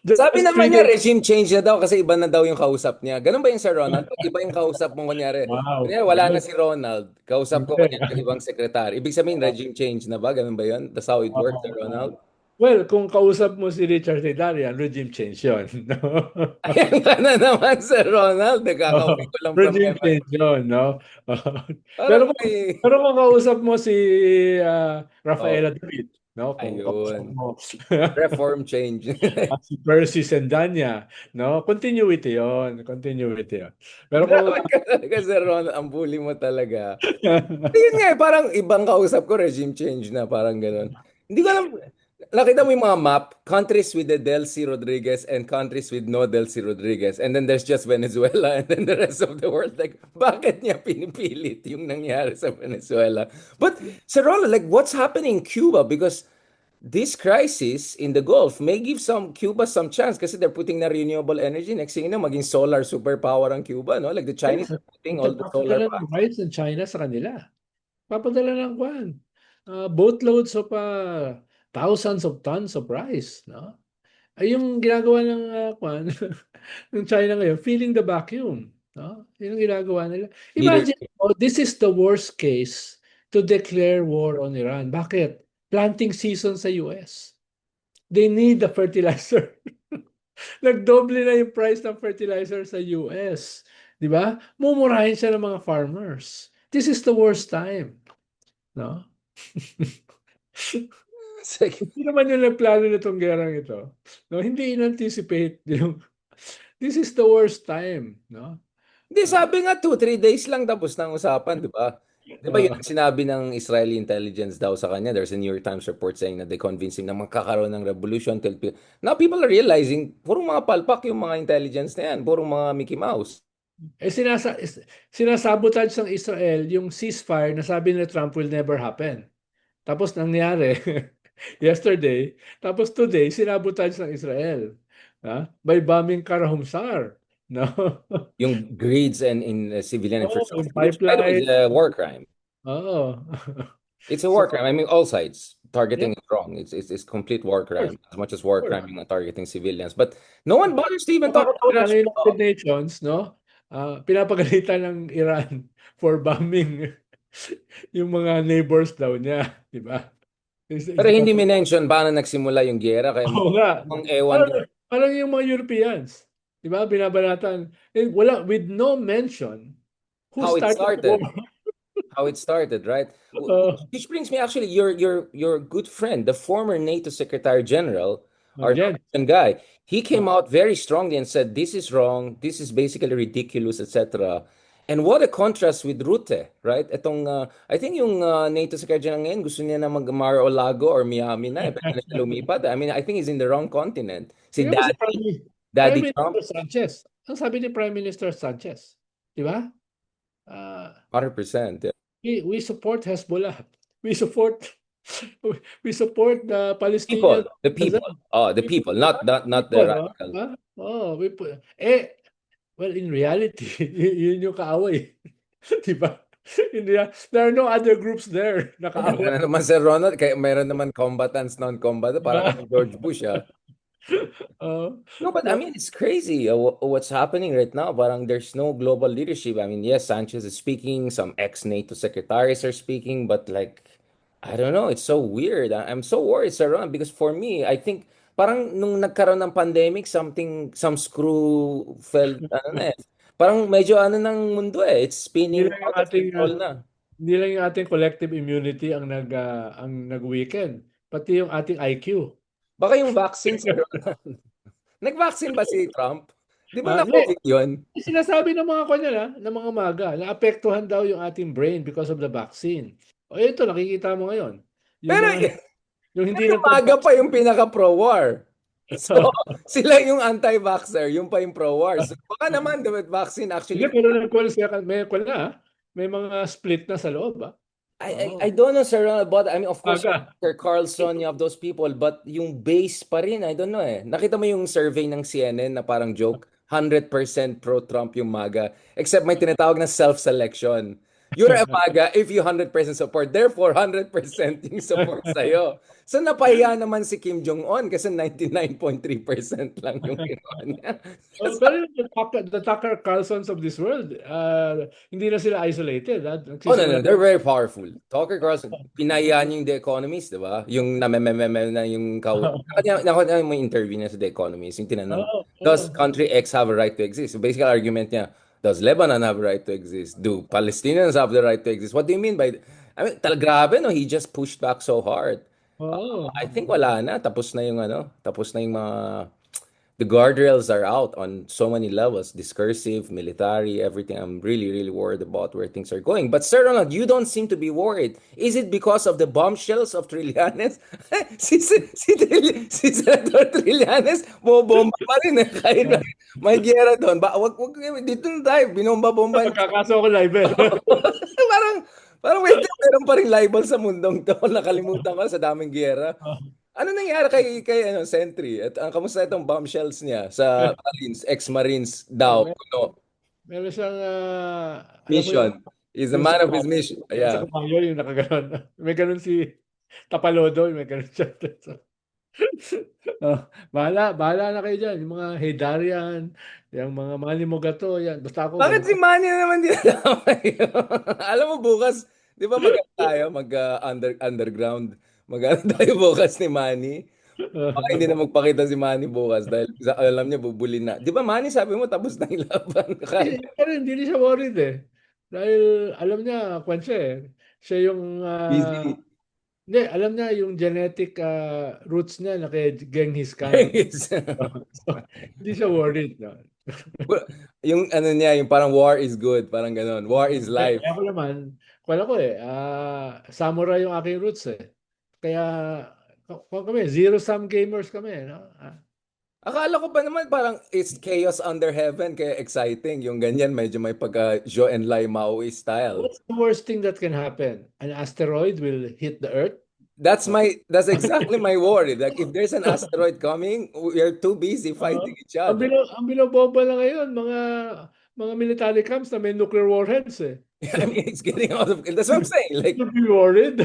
Sabi just naman niya, trigger. regime change na daw kasi iba na daw yung kausap niya. Ganun ba yung Sir Ronald? Pag iba yung kausap mo, Wow. kunyari wala na si Ronald, kausap ko Hindi. kunyari yung ibang sekretary. Ibig sabihin, regime change na ba? Ganun ba yun? That's how it works, Sir Ronald? Well, kung kausap mo si Richard Hidarian, regime change yun. No? Ayan ka na naman, Sir Ronald. Nagkakauwi Oo, ko lang from regime MI. change yun, no? Oo. Parang Pero kung, may... pero kung kausap mo si Oh, Rafaela David, no? Kung kausap ayun. mo Reform change. si Percy Sendanya, no? Continuity yun. Pero kung Grabe ka talaga, Sir Ronald. Ang bully mo talaga. Yun nga, parang ibang kausap ko, regime change na, parang ganun. Hindi ko alam. nakita mo yung mga map, countries with the Delcy Rodriguez and countries with no Delcy Rodriguez. And then there's just Venezuela and then the rest of the world. Like, bakit niya pinipilit yung nangyari sa Venezuela? But, Sir Ronald, like, what's happening in Cuba? Because this crisis in the Gulf may give some Cuba some chance kasi they're putting na renewable energy. Next thing you know, maging solar superpower ang Cuba, no? Like the Chinese Yes, are putting all the solar papadala ng rice ng China sa kanila. Papadala ng kwan. Boatloads of thousands of tons of rice, no? Ay yung ginagawa ng kwan ng China ngayon, filling the vacuum, no? Yun ang ginagawa nila. leader. Imagine, this is the worst case to declare war on Iran. Bakit? Planting season sa US. They need the fertilizer. Nagdoble na yung price ng fertilizer sa US. Di ba? Mumurahin siya ng mga farmers. This is the worst time. No? It's like, Hindi naman yung nagplano nitong gerang ito. No? Hindi in-anticipate yung this is the worst time. No? Hindi, Ah, sabi nga 2, 3 days lang tapos ng usapan, di ba? Di ba yun ah, ang sinabi ng Israeli intelligence daw sa kanya? There's a New York Times report saying that they convinced him na magkakaroon ng revolution till... Now people are realizing, puro mga palpak yung mga intelligence na yan. Puro mga Mickey Mouse. sinasabotage ng Israel yung ceasefire na sabi ni Trump will never happen. Tapos nangyari yesterday, tapos today sinabotage ng Israel, by bombing Karahumsar, no? Yung greeds and in civilian Oh, infrastructure, yung which by the way is pipeline. a war crime. Oh. It's a So, war crime. I mean, all sides yeah, targeting is wrong. It's complete war of crime as much as war course. crime in targeting civilians. But no one bothers to even talk about Nakakatawa that lang shit yung at United all. Nations, no? Pinapagalitan ng Iran for bombing yung mga neighbors daw niya, di ba? Is Pero hindi because of, minention paano nagsimula yung giyera kaya oo nga. mukhang ewan Parang, din parang yung mga Europeans, di ba? Binabalatan. Wala, with no mention who how it started the war. started. How it started, right? Uh, Which brings me actually your good friend, the former NATO Secretary General, our Jen. Norwegian guy. He Uh, came out very strongly and said this is wrong, this is basically ridiculous, etc. And what a contrast with Rutte, right? I think yung NATO Secretary General ngayon gusto niya na mag Mar-a-Lago or Miami na, pwede na siya lumipad. I mean, I think he's in the wrong continent. Si Tingnan mo si Prime Daddy Minister Trump, Sanchez. Ang sabi ni Prime Minister Sanchez, di ba? Uh, 100%. Yeah. we support Hezbollah. We support we support the Palestinian. People, the people. Oh, the people, not the People, no? radical. Oh, well, in reality, yun yung kaaway. Di ba? There are no other groups there na Ano kaaway. na naman Sir Ronald, kaya mayroon naman combatants, non-combatant, Di para ba? kang George Bush, ah. Oh, No, but I so, mean, it's crazy what's happening right now. Parang there's no global leadership. I mean, yes, Sanchez is speaking, some ex-NATO secretaries are speaking, but like, I don't know, it's so weird. I'm so worried, Sir Ron, because for me, I think parang nung nagkaroon ng pandemic, some screw fell, ano na eh. Parang medyo ano ng mundo eh. It's hindi spinning lang yung out of ating control na. hindi lang yung ating collective immunity ang nag-weaken, pati yung ating IQ. Baka yung vaccine, Sir Ron. Nag-vaccine ba si Trump? Di ba Hindi, na-COVID yun? sinasabi ng mga kanya ng mga maga, naapektuhan daw yung ating brain because of the vaccine. O ito, nakikita mo ngayon. Yung Pero mga, yung pero hindi yung MAGA pa yung nagpa-vaccine. pinaka-pro-war. So, sila yung anti-vaxxer, yung pa yung pro-war. So, baka naman the vaccine Hindi, actually. pero nag-call siya, may call na, may mga split na sa loob, ah. I Oo. don't know, Sir Ronald, but I mean, of course, Maga. Sir Carlson, you have those people, but yung base pa rin, I don't know eh. Nakita mo yung survey ng CNN na parang joke, 100% pro-Trump yung MAGA, except may tinatawag na self-selection. You're a MAGA if you 100% support, therefore 100% yung support sa'yo. So napahiya naman si Kim Jong-un kasi 99.3% lang yung ginawa niya. Pero yung the Tucker Carlsons of this world, hindi na sila isolated. Oh, no, no, Nagsisimula. they're very powerful. Tucker Carlson, pinayaan yung The Economist, di ba? Yung namemememe na yung nakakita mo yung interview niya sa The Economist, yung tinanong, Oo, does oo. country X have a right to exist? So basically, argument niya, does Lebanon have a right to exist? Do Palestinians have the right to exist? What do you mean by... I mean, grabe, no? He just pushed back so hard. Oo. I think wala na. Tapos na yung ano, tapos na yung mga the guardrails are out on so many levels, discursive, military, everything. I'm really, really worried about where things are going. But Sir Ronald, you don't seem to be worried. Is it because of the bombshells of Trillanes? Si Senator Trillanes, bobomba pa rin eh. Kahit Ah, may giyera doon. Dito na tayo, binomba-bomba. Magkakaso ako live. parang, parang wait, meron pa rin libel sa mundong to. Nakalimutan ko sa daming giyera. Ano nangyari kay Sentry? At ang kamusta itong bombshells niya sa Marines, ex-Marines Oh, daw, kuno, meron siyang, alam mo yung, mission. He's a sa man of his kabayo, mission. Yeah. yung nakaganon. May ganun si Tapalodo, may ganun siya. Oh, bahala na kayo dyan. Yung mga Heydarian, yung mga Manny Mogato, yan. Basta ako, Bakit ganun si ako. Manny na naman dinadamay? Alam mo bukas, 'di ba tayo underground. Tayo bukas ni Manny. Baka hindi na magpakita si Manny bukas dahil alam niya bubuli na. 'Di ba Manny sabi mo tapos na yung laban? Pero hindi siya worried eh. Dahil alam niya, kwan siya eh. Siya yung, Busy. hindi, alam niya yung genetic roots niya na kay Genghis Khan. So, hindi siya worried. No? Yung ano niya, yung parang war is good, parang ganon. War is life. Ako naman, kwan ako eh, samurai yung aking roots eh. Kaya, kami, zero-sum gamers kami. No? Akala ko pa naman parang it's chaos under heaven, kaya exciting. Yung ganyan, medyo may pagka Jo and Lai Maui style. What's the worst thing that can happen? An asteroid will hit the Earth. That's exactly my worry. Like if there's an asteroid coming, we're too busy Oo. fighting each other. Ang binobomba na ngayon, mga military camps na may nuclear warheads eh. I mean, it's getting out of. That's what I'm saying. Like, Should be worried.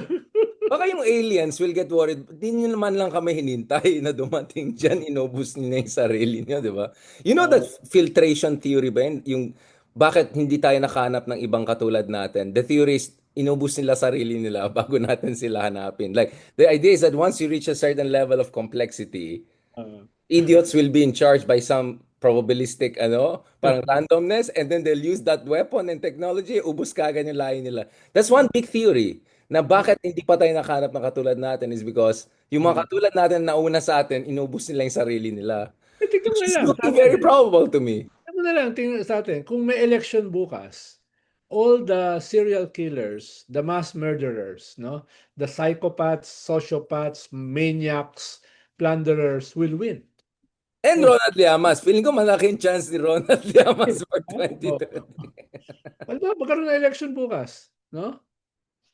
baka yung aliens will get worried. Di nyo naman lang kami hinintay na dumating dyan, inubos nyo na yung sarili nyo, di ba? You know that Oo. filtration theory ba yun? Yung bakit hindi tayo nakahanap ng ibang katulad natin? The theory is, inubos nila sarili nila bago natin sila hanapin. Like, the idea is that once you reach a certain level of complexity, Oo. idiots will be in charge by some probabilistic parang randomness, and then they'll use that weapon and technology, ubus kagad yung lahi nila. That's one big theory na bakit hindi pa tayo nakahanap ng katulad natin is because yung mga katulad natin na una sa atin, inubos nila yung sarili nila. Tignan mo Which na is lang sa looking atin. very probable to me. Tignan mo na lang, tingnan sa atin. Kung may election bukas, all the serial killers, the mass murderers, no, the psychopaths, sociopaths, maniacs, plunderers will win. And Oh, Ronald Llamas, feeling ko malaking chance ni Ronald Llamas for oh. 2020. Ano ba, magkaroon ng election bukas, no?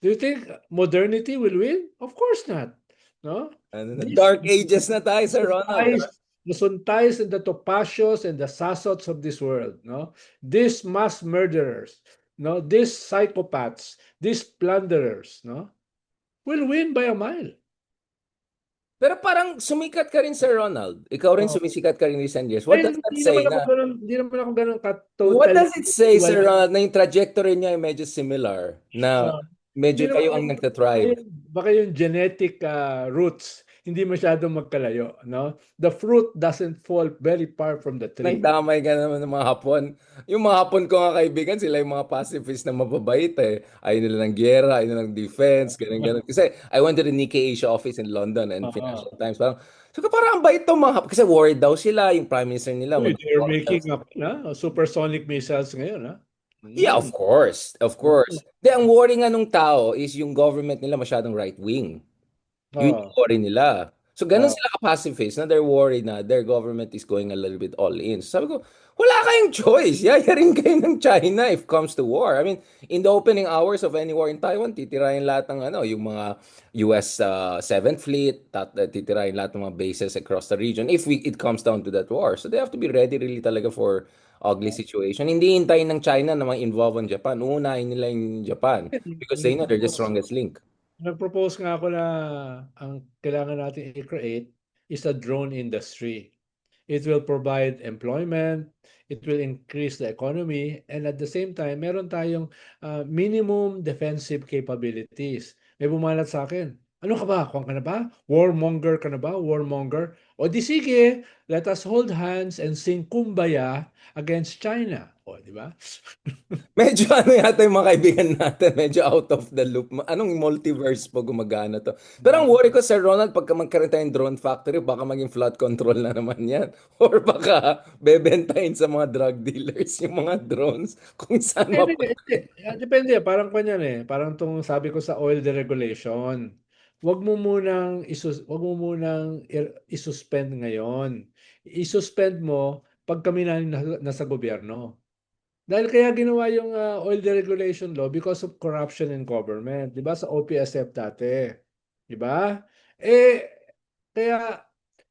Do you think modernity will win? Of course not. No? This Dark Ages na tayo sa Ronald. Suntais, the Suntais and the Topacios and the Sasots of this world, no? These mass murderers, no? These psychopaths, these plunderers, no? Will win by a mile. Pero parang sumikat ka rin sa Ronald. Ikaw rin Oh. sumisikat ka rin recent years. What does that Hindi say naman ako na? ganun, hindi naman ako ganun What ka-totally does it say, well. Sir Ronald, na yung trajectory niya ay medyo similar? Na Hindi medyo naman kayo ako, ang nagtatribe? baka yung genetic roots hindi masyadong magkalayo, no? The fruit doesn't fall very far from the tree. Nagdamay ka naman ng mga Hapon. Yung mga Hapon ko nga kaibigan, sila yung mga pacifist na mababait eh. Ayaw nila ng giyera, ayaw nila ng defense, ganun, ganun. Kasi I went to the Nikkei Asia office in London and Oo. Financial Times. Parang, so parang ang bait to mga Kasi worried daw sila, yung prime minister nila. Uy, they're making up supersonic missiles ngayon, ha? Yeah, of course. Of course. Di, ang worry nga nung tao is yung government nila masyadong right-wing. Yun yung Oo. worry nila. So, ganun Oo. sila ka-pacifist na they're worried na their government is going a little bit all in. So, sabi ko, wala kayong choice. Yayarin kayo ng China if comes to war. I mean, in the opening hours of any war in Taiwan, titirahin lahat ng yung mga US 7th Fleet, titirahin lahat ng mga bases across the region if it comes down to that war. So, they have to be ready really talaga for ugly situation. Hindi hintayin ng China na ma-involve ang Japan. Uunahin nila yung Japan because they know they're the strongest link. Nag-propose nga ako na ang kailangan natin i-create is a drone industry. It will provide employment, it will increase the economy, and at the same time, meron tayong minimum defensive capabilities. May bumalat sa akin, ano ka ba? Kung ka na ba? Warmonger ka na ba? Warmonger? O di sige, let us hold hands and sing kumbaya against China. O di ba? Medyo ano yata yung mga kaibigan natin, medyo out of the loop. Anong multiverse po gumagana to? Pero ang worry ko, Sir Ronald, pagka magkaroon tayong drone factory, baka maging flood control na naman yan. Or baka bebentahin sa mga drug dealers yung mga drones kung saan Hindi, hindi. Depende. Parang kanyan eh. Parang tong sabi ko sa oil deregulation. Wag mo munang isuspend ngayon. Isuspend mo pag kami na nasa gobyerno. Dahil kaya ginawa yung oil deregulation law because of corruption in government. 'Di ba sa OPSF dati? 'Di ba? Eh kaya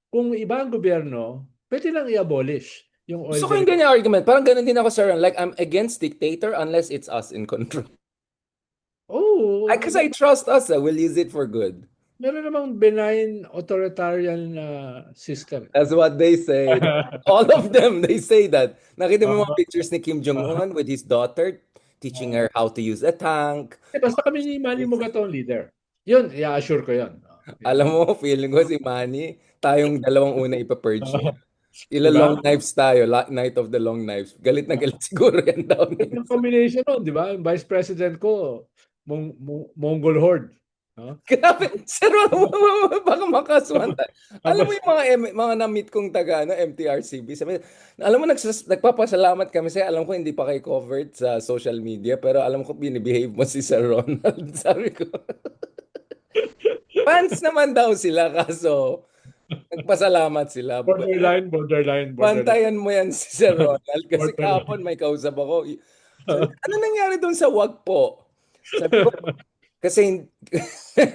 kung iba ang gobyerno, pwede lang i-abolish yung oil Gusto ko yung deregulation. ganyan argument. Parang ganun din ako, Sir Ron. Like, I'm against dictator unless it's us in control. Oh, Because I trust us, we'll use it for good. meron namang benign authoritarian system. That's what they say. All of them, they say that. Nakita mo yung mga Uh, pictures ni Kim Jong-un with his daughter, teaching her how to use a tank. basta kami ni Manny Mugato ang leader. Yun, i-assure ko yun. Okay. Alam mo, feeling ko si Manny, tayong dalawang una ipa-purge niya. Di Ila ba? long knives tayo, night of the long knives. Galit na galit siguro yan daw Yung minsan. combination nun, di ba? Yung vice president ko, Mongol horde. No? Grabe, sir, baka makasuhan tayo. Alam mo Tapos, yung mga na-meet kong taga ano, MTRCB, sabi, alam mo, nagpapasalamat kami sa'yo. Alam ko hindi pa kayo covered sa social media, pero alam ko binibehave mo si Sir Ronald. Sabi ko, fans naman daw sila, kaso nagpasalamat sila. borderline. Bantayan mo yan si Sir Ronald kasi Borderline. kahapon may kausap ako. Sabi, ano nangyari doon sa wag po? Sabi ko, kasi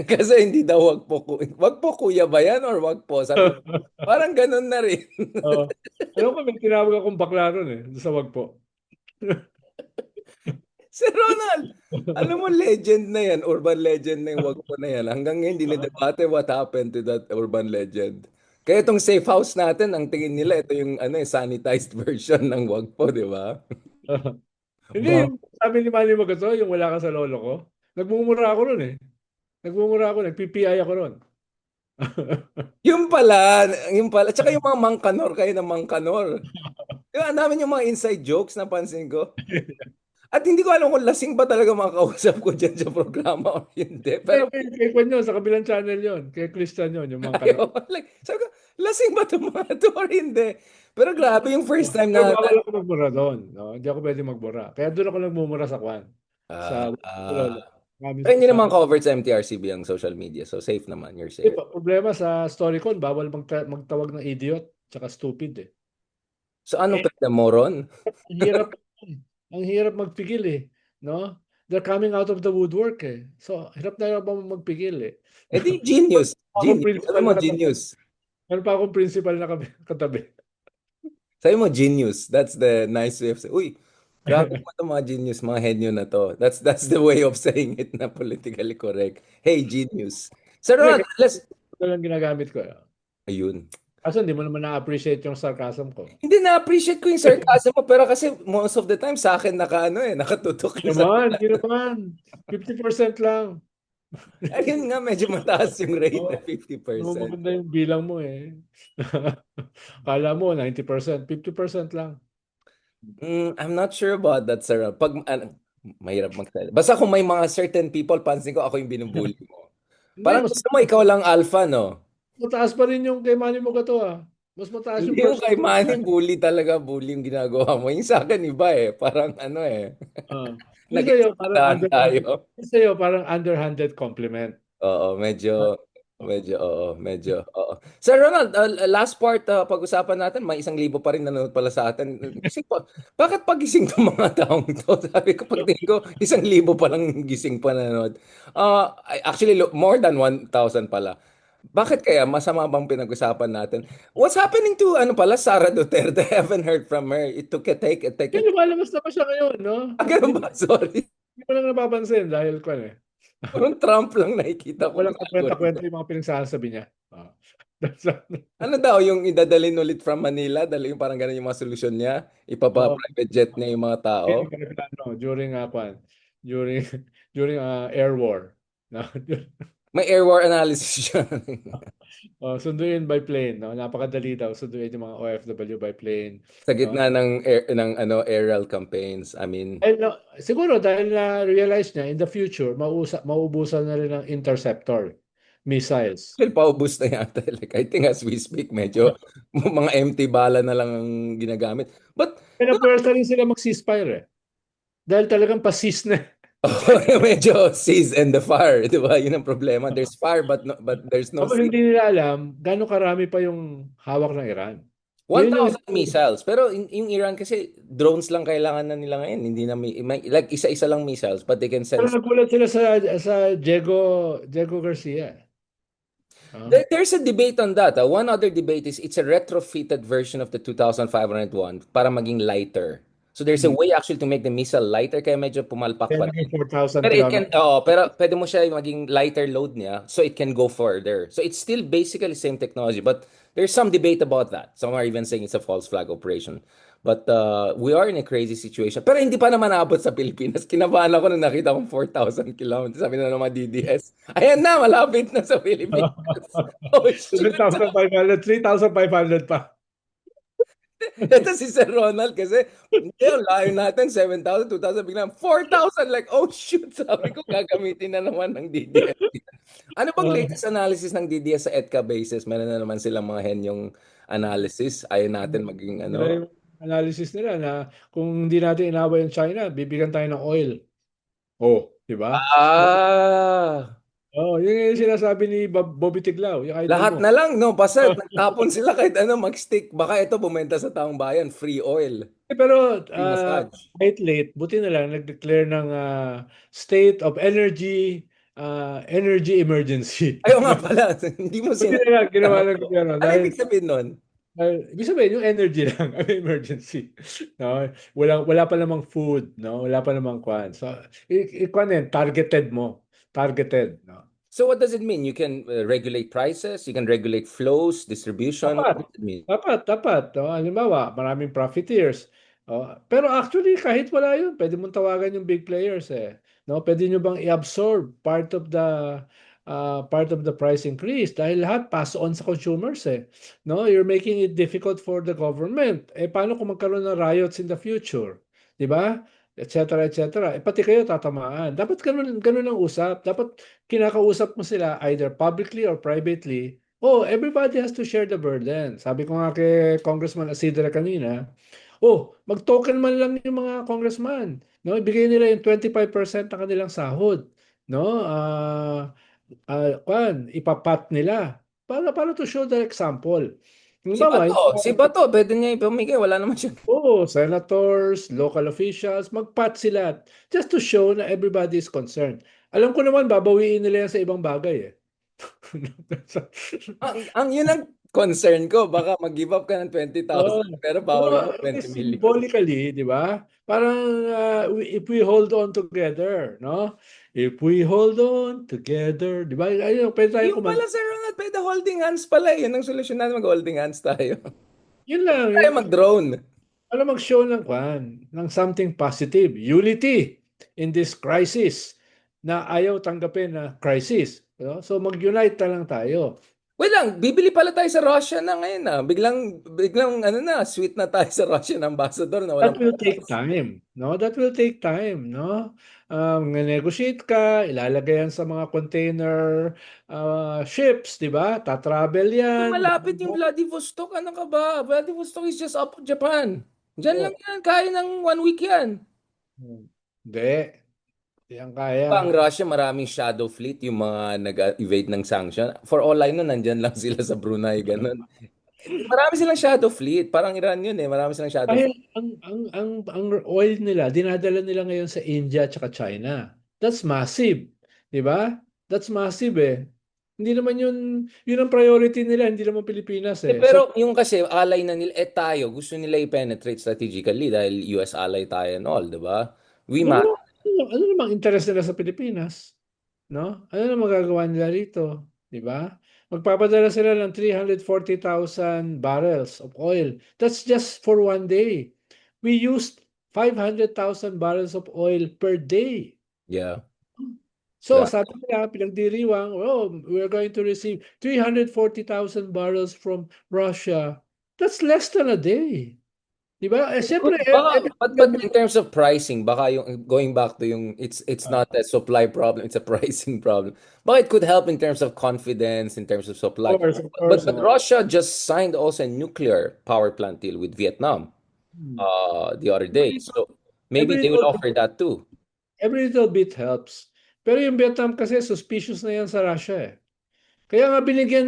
kasi hindi daw wag po. Wag po kuya ba yan or wag po? Sabi ko, parang ganun na rin. Oo. Alam ko, may tinawag akong bakla ron eh, doon sa Wagpo. Sir Ronald, alam mo legend na yan, urban legend na yung wag po na yan. Hanggang ngayon, hindi debate what happened to that urban legend. Kaya itong safe house natin, ang tingin nila, ito yung ano, sanitized version ng wag po, di ba? Hindi, Ba? yung sabi ni Manny Magato, yung wala ka sa lolo ko, nagmumura ako ron eh. Nagmumura ako, nag-PPI ako ron. Yung pala. Tsaka yung mga mangkanor kayo ng mangkanor. Yung ang namin yung mga inside jokes, napansin ko. At hindi ko alam kung lasing ba talaga mga kausap ko dyan sa programa o hindi. Kay, Pero kay, kay Kwan yun, sa kabilang channel yun. Kay Christian yun, yung mga kanon. ayaw. Like, sabi ko, lasing ba itong mga to or hindi? Pero grabe yung first time Pero na... bawal ako magmura doon. No? Hindi ako pwede magmura. Kaya doon ako nagmumura sa Kwan. Ah, Sa ah. lolo. Kami Pero hindi sa naman covered sa MTRCB ang social media. So safe naman. You're eh, safe. problema sa Storycon, bawal magtawag ng idiot tsaka stupid eh. So anong Eh, pwede moron? ang hirap, ang hirap magpigil eh. No? They're coming out of the woodwork eh. So, hirap na hirap ako magpigil eh. Eh di genius. Ako Genius. Sabi principal mo na katabi. genius. Meron pa akong principal na katabi. Sabi mo genius. That's the nice way of saying. Uy, grabe mo itong mga genius, mga henyo na to. That's the way of saying it na politically correct. Hey, genius. Sir Hindi, Ron, let's... ito lang ginagamit ko. Ayun. Kaso hindi mo naman na-appreciate yung sarcasm ko. Hindi na-appreciate ko yung sarcasm mo, pero kasi most of the time sa akin naka, ano nakatutok yung sa... Hindi naman. 50% lang. Ayun nga, medyo mataas yung rate na Oo. No, 50%. maganda yung bilang mo eh. Kala mo 90%, 50% lang. I'm not sure about that, sir. Mahirap magsalita. Basta kung may mga certain people, pansin ko ako yung binubully mo. Hindi, Parang gusto mo ikaw lang alpha, no? mataas pa rin yung kay Manny Mogato ah. Mas mataas Hindi yung yung kay Manny, percentage. bully talaga, bully yung ginagawa mo. Yung sa akin, iba eh. Parang ano eh. Ah. Yung sa'yo, parang Nag-iisipatan tayo. underhanded compliment. Oo, oo. Sir Ronald, last part, pag-usapan natin, may 1,000 pa rin nanonood pala sa atin. Gising pa. Bakit pagising itong mga taong to? Sabi ko, pagtingin ko, 1,000 pa lang gising pa nanonood. Actually, more than 1,000 pala. Bakit kaya? Masama bang pinag-usapan natin? What's happening to, ano pala, Sara Duterte? I haven't heard from her. It took a take Kaya it. lumalabas na pa siya ngayon, no? Ganun ba? Sorry. Hindi ko lang napapansin dahil ko eh. Parang Trump lang nakikita ko Walang sa algorithm. kakwenta-kwenta yung mga pinagsasabi niya. Ah. That's Ano daw, yung idadalhin ulit from Manila, dali yung parang ganun yung mga solusyon niya, Oo. ipapa-private jet niya yung mga tao. During during air war. No? May air war analysis siya. Oh, sunduin by plane, no? Napakadali daw sunduin yung mga OFW by plane, Sa no? gitna ng ano aerial campaigns. I mean, Ay, no, siguro dahil na-realize niya in the future, mauubusan na rin ng interceptor missiles. well, paubos na yata. Like, I think as we speak, medyo mga empty bala na lang ang ginagamit. But, Kaya pwersa rin sila mag-ceasefire eh. Dahil talagang pasis na. medyo seize and the fire, di ba? Yun ang problema. There's fire but no, but there's no Tapos siege. hindi nila alam gano'ng karami pa yung hawak ng Iran. Yun yung 1,000 missiles. Pero yung Iran kasi drones lang kailangan na nila ngayon. Hindi na like isa-isa lang missiles but they can pero send. nagulat sila sa Diego Garcia. Ah. There's a debate on that. One other debate is it's a retrofitted version of the 2501 para maging lighter. So there's a Hmm. way actually to make the missile lighter kaya medyo pumalpak Kaya pa. naging 4,000 Pero it can, kilometers. oo, pero pwede mo siya maging lighter load niya so it can go further. So it's still basically same technology, but there's some debate about that. Some are even saying it's a false flag operation. But we are in a crazy situation. Pero hindi pa naman abot sa Pilipinas. Kinabahan ako nung nakita kong 4,000 kilometers. Sabi na ng mga DDS, ayan na, malapit na sa Pilipinas. Oh, shoot. 7,500, 3,500 pa. Ito si Sir Ronald kasi, hindi, ang layo natin, 7,000, 2,000, biglang 4,000. Like, oh shoot, sabi ko, gagamitin na naman ng DDS. Ano bang Ah, latest analysis ng DDS sa EDCA basis? Meron na naman silang mga henyong analysis. Ayaw natin maging Sila ano. yung analysis nila na kung hindi natin inaway ang China, bibigyan tayo ng oil. Oh, di ba? Ah, Oh, yun yung sinasabi ni Bobby Tiglao, yung idol lahat mo. na lang, no? Basta nagtapon sila kahit ano, mag-stick. Baka ito bumenta sa taong bayan, free oil, Pero free massage. kahit late, buti na lang nag-declare ng state of energy emergency. Ayaw nga pala, hindi mo Buti na sinabi. lang ginawa ng gobyerno Ano ibig sabihin nun? ibig sabihin yung energy lang, ano emergency. No? Wala pa namang food, no? Wala pa namang kwan. So, kwan yan, targeted mo. Targeted, no? So what does it mean? You can regulate prices, you can regulate flows, distribution. Dapat. What does it mean? Dapat. Oh, halimbawa, maraming profiteers. Oh, pero actually, kahit wala yun, pwede mong tawagan yung big players eh. No, pwede nyo bang i-absorb part of the price increase dahil lahat pass on sa consumers eh. No, you're making it difficult for the government. Eh paano kung magkaroon ng riots in the future? 'Di ba? Et cetera, et cetera. Eh pati kayo tatamaan. Dapat ganun ang usap. Dapat kinakausap mo sila either publicly or privately. Oh, everybody has to share the burden. Sabi ko nga kay Congressman Asidre kanina, oh, mag-token man lang yung mga congressman. No, ibigay nila yung 25% ng kanilang sahod. No? Ipapat nila para to show the example. Si Halimbawa, Bato, si Bato, pwede niya ipamigay. Wala naman siya. senators, local officials, mag-pat sila just to show na everybody is concerned. Alam ko naman, babawiin nila yan sa ibang bagay eh. Yun ang concern ko. Baka mag-give up ka ng Oo. 20,000 pero Pero bawi mo 20 million. symbolically, di ba? Parang if we hold on together, no? If we hold on together, di ba? Ayun, pwede tayong Yung pala, kumanta. Sir Ronald, pwede holding hands pala. Yun ang solusyon natin. Mag-holding hands tayo. Yun lang. Tayo mag-drone. Para mag-show ng ng something positive. Unity in this crisis na ayaw tanggapin na crisis. No? So mag-unite na lang tayo. Wait lang, bibili pala tayo sa Russia na ngayon ah. Biglang ano na, sweet na tayo sa Russian ambassador na walang That will take patas. time, no? That will take time, no? Negotiate ka, ilalagay yan sa mga container ships, di ba? Tatravel Pero yan. malapit yung Vladivostok. Ano ka ba? Vladivostok is just up Japan. Diyan lang Oh. yan. Kaya ng 1 week yan. Hindi, hindi yan kaya. Ang Russia, maraming shadow fleet, yung mga nag-evade ng sanction. For all I know, nandyan lang sila sa Brunei, ganun. Marami silang shadow fleet. Parang Iran yun eh. Marami silang shadow Dahil fleet. ang oil nila, dinadala nila ngayon sa India at China. That's massive. Di ba? That's massive eh. Hindi naman yun ang priority nila, hindi naman Pilipinas eh. So, Pero yung kasi, alay na nila, tayo, gusto nila i-penetrate strategically dahil US ally tayo and all, di ba? We ano, matter. ano namang interest nila sa Pilipinas? No? Ano na magagawa nila rito? Di ba? Magpapadala sila ng 340,000 barrels of oil. That's just for one day. We used 500,000 barrels of oil per day. Yeah. So sabi nila, pinagdiriwang, oh, we're going to receive 340,000 barrels from Russia. That's less than a day. Di ba? Eh, siyempre, Baka, but in terms of pricing, baka yung going back to yung it's ah, not a supply problem, it's a pricing problem. Baka it could help in terms of confidence, in terms of supply. of But course. Russia just signed also a nuclear power plant deal with Vietnam Hmm. the other day. So maybe Every they will little, offer that too. every little bit helps. Pero yung Vietnam kasi suspicious na yan sa Russia eh. Kaya nga binigay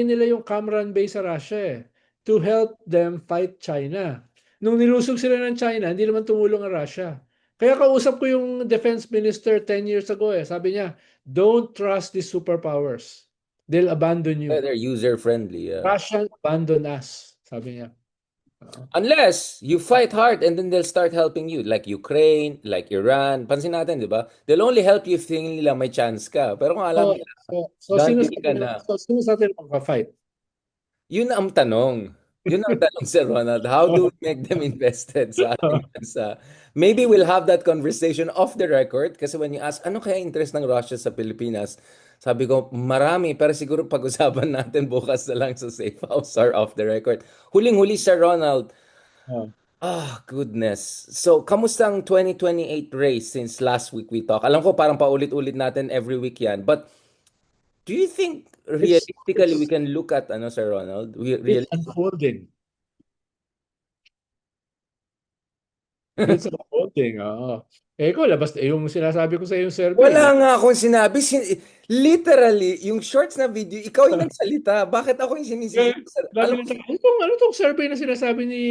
nila yung Cam base sa Russia eh, to help them fight China. Nung nilusog sila ng China, hindi naman tumulong ang Russia. Kaya kausap ko yung defense minister 10 years ago eh. Sabi niya, don't trust these superpowers. They'll abandon Yeah, you. they're user friendly. Yeah. Russia abandon us, sabi niya. Oo. Unless you fight hard and then they'll start helping you. Like Ukraine, like Iran. Pansin natin, di ba? They'll only help you if tingin nila may chance ka. Pero kung alam So, nila, sino done sa ka atin, na. sino sa atin magpa-fight? Yun ang tanong. Yun ang tanong, Sir Ronald. How do we make them invested sa ating bansa? Maybe we'll have that conversation off the record kasi when you ask, ano kaya interest ng Russia sa Pilipinas? Sabi ko, marami. Pero siguro pag-usapan natin bukas na lang sa Safe House or off the record. Huling-huli, Sir Ronald. Oh, Goodness. So, kamusta ang 2028 race since last week we talk? Alam ko parang paulit-ulit natin every week yan. But do you think it's realistically we it's can look at, ano, Sir Ronald? We it's really unfolding. It's unfolding. Oo. Eh, ikaw, labas, yung sinasabi ko sa yung survey, Wala nga akong sinabi. Literally, yung shorts na video, ikaw yung nagsalita. Bakit ako yung sinisisi? eh, lagi na ano tong survey na sinasabi ni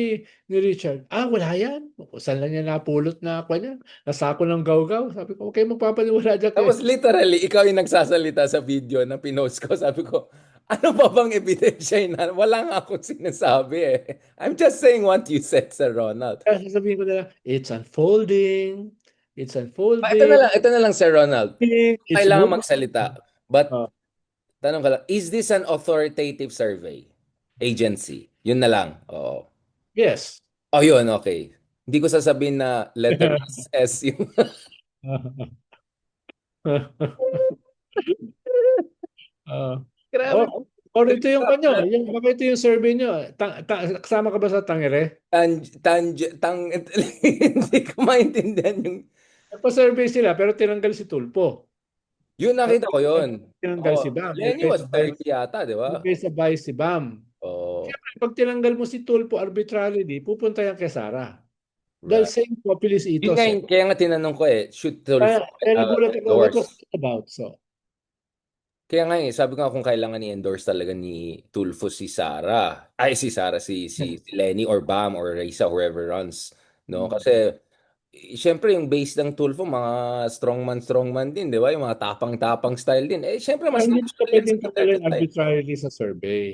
Richard? Ah, wala yan. Saan lang niya napulot na ako niya? Nasako ng gawgaw. Sabi ko, okay, magpapaniwala dyan kay... Tapos literally, ikaw yung nagsasalita sa video na pinost ko. Sabi ko, ano pa bang ebidensya yun? Wala nga akong sinasabi eh. I'm just saying what you said, Sir Ronald. Kaya sasabihin ko na lang, it's unfolding. It's Ito na unfolding. lang, ito na lang, Sir Ronald. It's Kailangan moving. magsalita. But, Oh, tanong ka lang, is this an authoritative survey? Agency? Yun na lang. Oo. yes. Oh, yun, okay. Hindi ko sasabihin na letter S yung... Ah. Grabe. Oh, or ito yung kanya, yung baka ito yung survey nyo. Kasama ka ba sa Tangere? Hindi ko maintindihan yung... Nagpa-survey sila pero tinanggal si Tulpo. Yun, nakita ko yun. Tinanggal Oh, si Bam. Lenny was 30 yata, di ba? Nilagay sa vice si Bam. Oh, Siyempre, pag tinanggal mo si Tulpo arbitrarily, pupunta yan kay Sara. Dahil right. same populist Yun nga ethos eh. kaya nga tinanong ko eh, should Tulfo Kaya nagulat ako, what was endorse? it about? So, Kaya nga eh, sabi ko nga kung kailangan i-endorse talaga ni Tulfo si Sara. Ay, si Sara, si Lenny or Bam or Risa, whoever runs. No? hmm. Kasi, syempre yung base ng Tulfo, mga strongman din, di ba? Yung mga tapang-tapang style din. Eh, syempre mas Hindi mo natural yan sa pwedeng leader tanggalin nila eh. arbitrarily sa survey.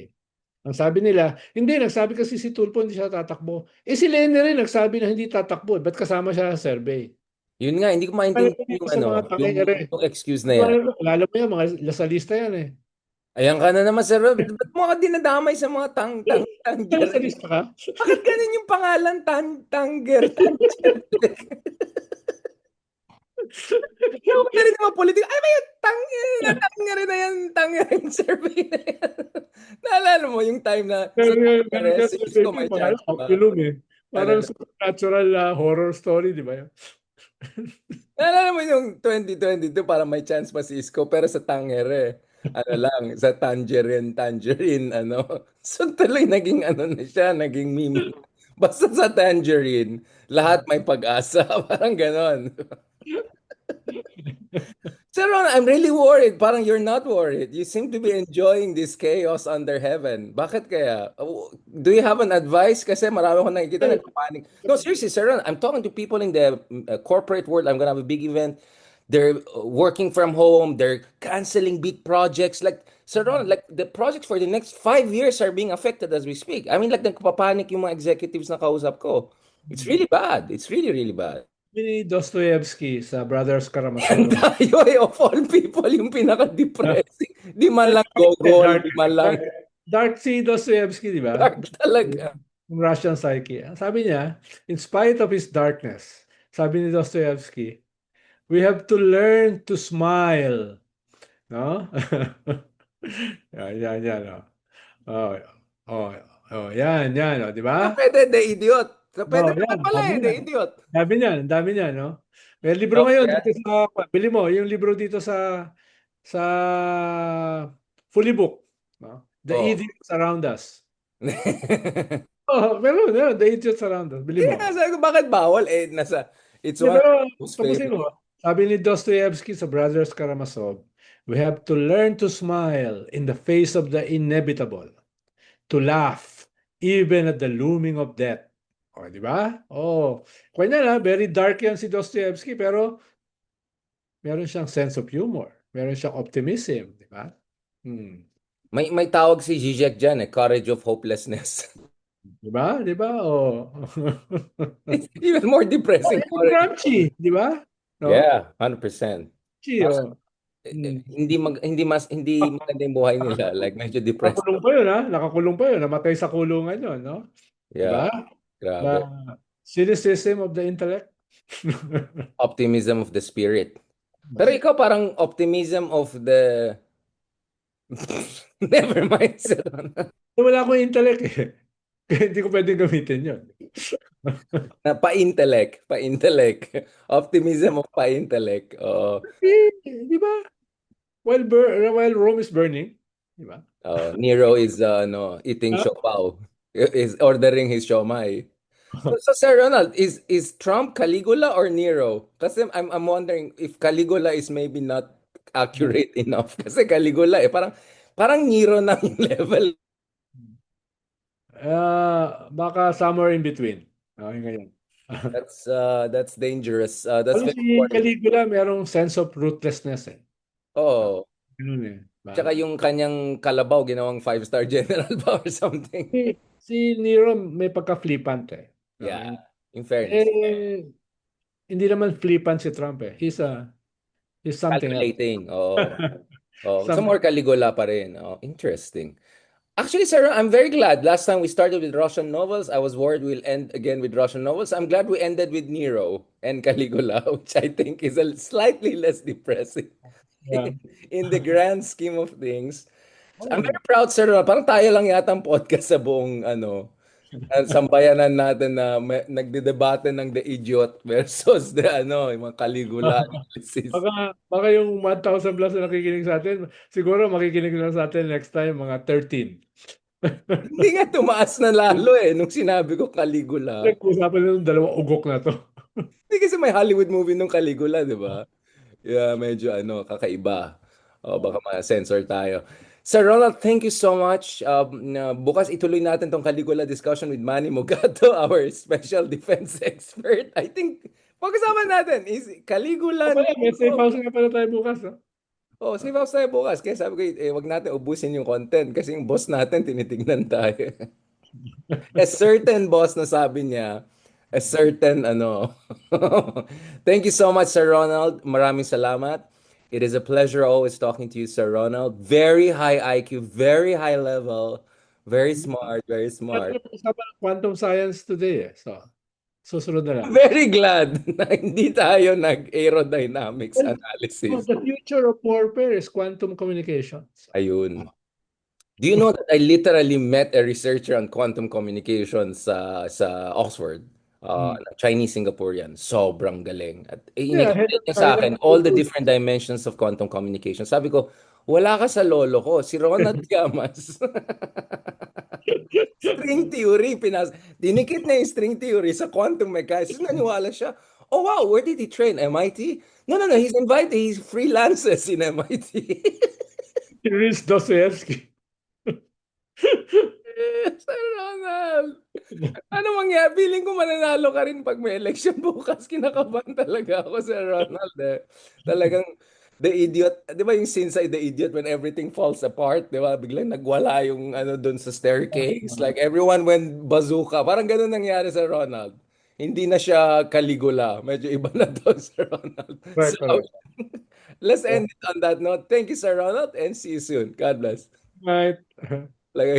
Ang sabi nila, hindi, nagsabi kasi si Tulfo hindi siya tatakbo. Eh si Lenny rin nagsabi na hindi tatakbo. Ba't kasama siya sa survey? Yun nga, hindi ko Kaya maintindihan dito yung sa ano, mga tangere. yung excuse na yan. Lalo mo yan, mga lasalista yan eh. Ayan ka na naman, sir. Ba't mo ka dinadamay sa mga tanger? Lasalista ka? Bakit ganun yung pangalan? Tanger. Yung galing ng mga politiko. Ay, ba yung tanger na yan, tanger yung survey na yan. Naalala mo yung time na sa tanger, si Isko may chance pa. Film eh. Ano Parang na? supernatural horror story, di ba? Naalala mo yung 2022 para may chance pa si Isko pero sa tanger eh. Ano lang, sa tangerine, ano. So tuloy naging ano na siya, naging meme. Basta sa tangerine, lahat may pag-asa. Parang ganon. Sir Ron, I'm really worried. Parang you're not worried. You seem to be enjoying this chaos under heaven. Bakit kaya? Do you have an advice? Kasi marami akong nakikita nagpapanik. No, seriously, Sir Ron, I'm talking to people in the corporate world. I'm gonna have a big event. They're working from home. They're canceling big projects. Like, Sir Ron, like the projects for the next 5 years are being affected as we speak. I mean, like nagpapanik yung mga executives na kausap ko. It's really bad. It's really, really bad. Ni Dostoevsky sa Brothers Yan Karamazov. tayo eh, of all people, yung pinaka-depressing. Di man lang gogol, Dark, di man lang dark si Dostoevsky, di ba? dark talaga. Yung Russian psyche. Ang sabi niya, in spite of his darkness, sabi ni Dostoevsky, We have to learn to smile. No? Yan. Oh, oh, oh, yan, oh, di Ah, ba? pwede, The Idiot. Pwede Oh, naman yan, pala dami eh, The yan. Idiot. Dami niyan, no? May libro Okay, ngayon yeah. dito sa, bili mo, yung libro dito sa Fully Book, no? The Oh. Idiots Around Us. Oh, meron, The Idiots Around Us. Bili Kaya nga mo. sabi ko, bakit bawal? Eh, it's Hindi, one of pero the most tapusin famous. ko. Sabi ni Dostoevsky sa Brothers Karamazov, we have to learn to smile in the face of the inevitable, to laugh even at the looming of death. O, di ba? Oh, kanya na, very dark yan si Dostoevsky, pero meron siyang sense of humor. Meron siyang optimism, di ba? Hmm. May tawag si Zizek dyan eh, Courage of Hopelessness. Di ba? Di ba? Oh. It's even more Oh, depressing. yung Gramsci, di ba? No? Yeah, 100%. Gramsci, oh. Hmm. Hindi maganda yung buhay nila. Like, medyo depressed. Nakakulong pa yun, ha? Nakakulong pa yun. Namatay sa kulungan yun, no? Di Yeah, ba? The grabe. cynicism of the intellect. Optimism of the spirit. Pero ikaw parang optimism of the... Never mind, sir. Wala akong intellect eh. Kaya hindi ko pwedeng gamitin yun. Na pa-intellect. Pa-intellect. Optimism of pa-intellect. Oo. Di ba? While Rome is burning, di ba? Nero is eating Ah, siopaw. Is ordering his siomai. So Sir Ronald, is Trump Caligula or Nero? Kasi I'm wondering if Caligula is maybe not accurate enough. Kasi Caligula eh parang Nero na yung level. baka somewhere in between. Okay, ngayon. That's dangerous. That's Alam very si worrying. Caligula merong sense of ruthlessness eh. Ah, Oh, Ganun eh. Ba? tsaka yung kanyang kalabaw ginawang five-star general ba or something. Si Nero may pagka-flippant eh. No? Yeah, in fairness. Eh, hindi naman flippant si Trump eh. He's something else. Calculating. Oh. Oh, so Something. more Caligula pa rin. Oh, interesting. Actually, sir, I'm very glad. Last time we started with Russian novels, I was worried we'll end again with Russian novels. I'm glad we ended with Nero and Caligula, which I think is a slightly less depressing Yeah. in the grand scheme of things. So I'm Oh. very proud, sir. Parang tayo lang yata ang podcast sa buong sambayanan natin na nagdedebate ng The Idiot versus yung mga Caligula analysis. Baka yung 1,000 plus na nakikinig sa atin, siguro makikinig na sa atin next time, mga 13. Hindi nga tumaas na lalo nung sinabi ko Caligula. Nag-usapan na yung dalawang ugok na to. Hindi kasi may Hollywood movie nung Caligula, di ba? Yeah, medyo kakaiba. O, baka ma-censor tayo. Sir Ronald, thank you so much. Bukas ituloy natin tong Caligula discussion with Manny Mogato, our special defense expert. I think, pag-usapan natin is Caligula Pala, may safe Nero. house nga pala tayo bukas. No? Oh, safe house tayo bukas. Kaya sabi ko, wag natin ubusin yung content kasi yung boss natin tinitingnan tayo. A certain boss na sabi niya, a certain Thank you so much, Sir Ronald. Maraming salamat. It is a pleasure always talking to you, Sir Ronald. Very high IQ, very high level, very smart, very At smart. usapan ng quantum science today eh. So, susunod na lang. Very glad na hindi tayo nag-aerodynamics Well, no, analysis. the future of warfare is quantum communications. Ayun. Do you know that I literally met a researcher on quantum communication sa Oxford? Hmm. Chinese Singaporean. Sobrang galing. At Yeah, head in-explain of niya sa China. akin all the different dimensions of quantum communication. Sabi ko, wala ka sa lolo ko, si Ronald Llamas. String theory, dinikit na yung string theory sa quantum mechanics. Naniwala siya, oh wow, where did he train? MIT? No, he's invited, he's freelances in MIT. Chris Dostoevsky. Sir Ronald, ano mangyari? Feeling ko mananalo ka rin pag may election bukas. Kinakabahan talaga ako, Sir Ronald. Talagang the idiot. Di ba yung scene sa The Idiot when everything falls apart? Di ba? Biglang nagwala yung doon sa staircase. Like everyone went bazooka. Parang ganun nangyari sa Ronald. Hindi na siya Caligula. Medyo iba na to, Sir Ronald. So, Correct, correct. let's Yeah. end it on that note. Thank you, Sir Ronald, and see you soon. God bless. Right. Lagay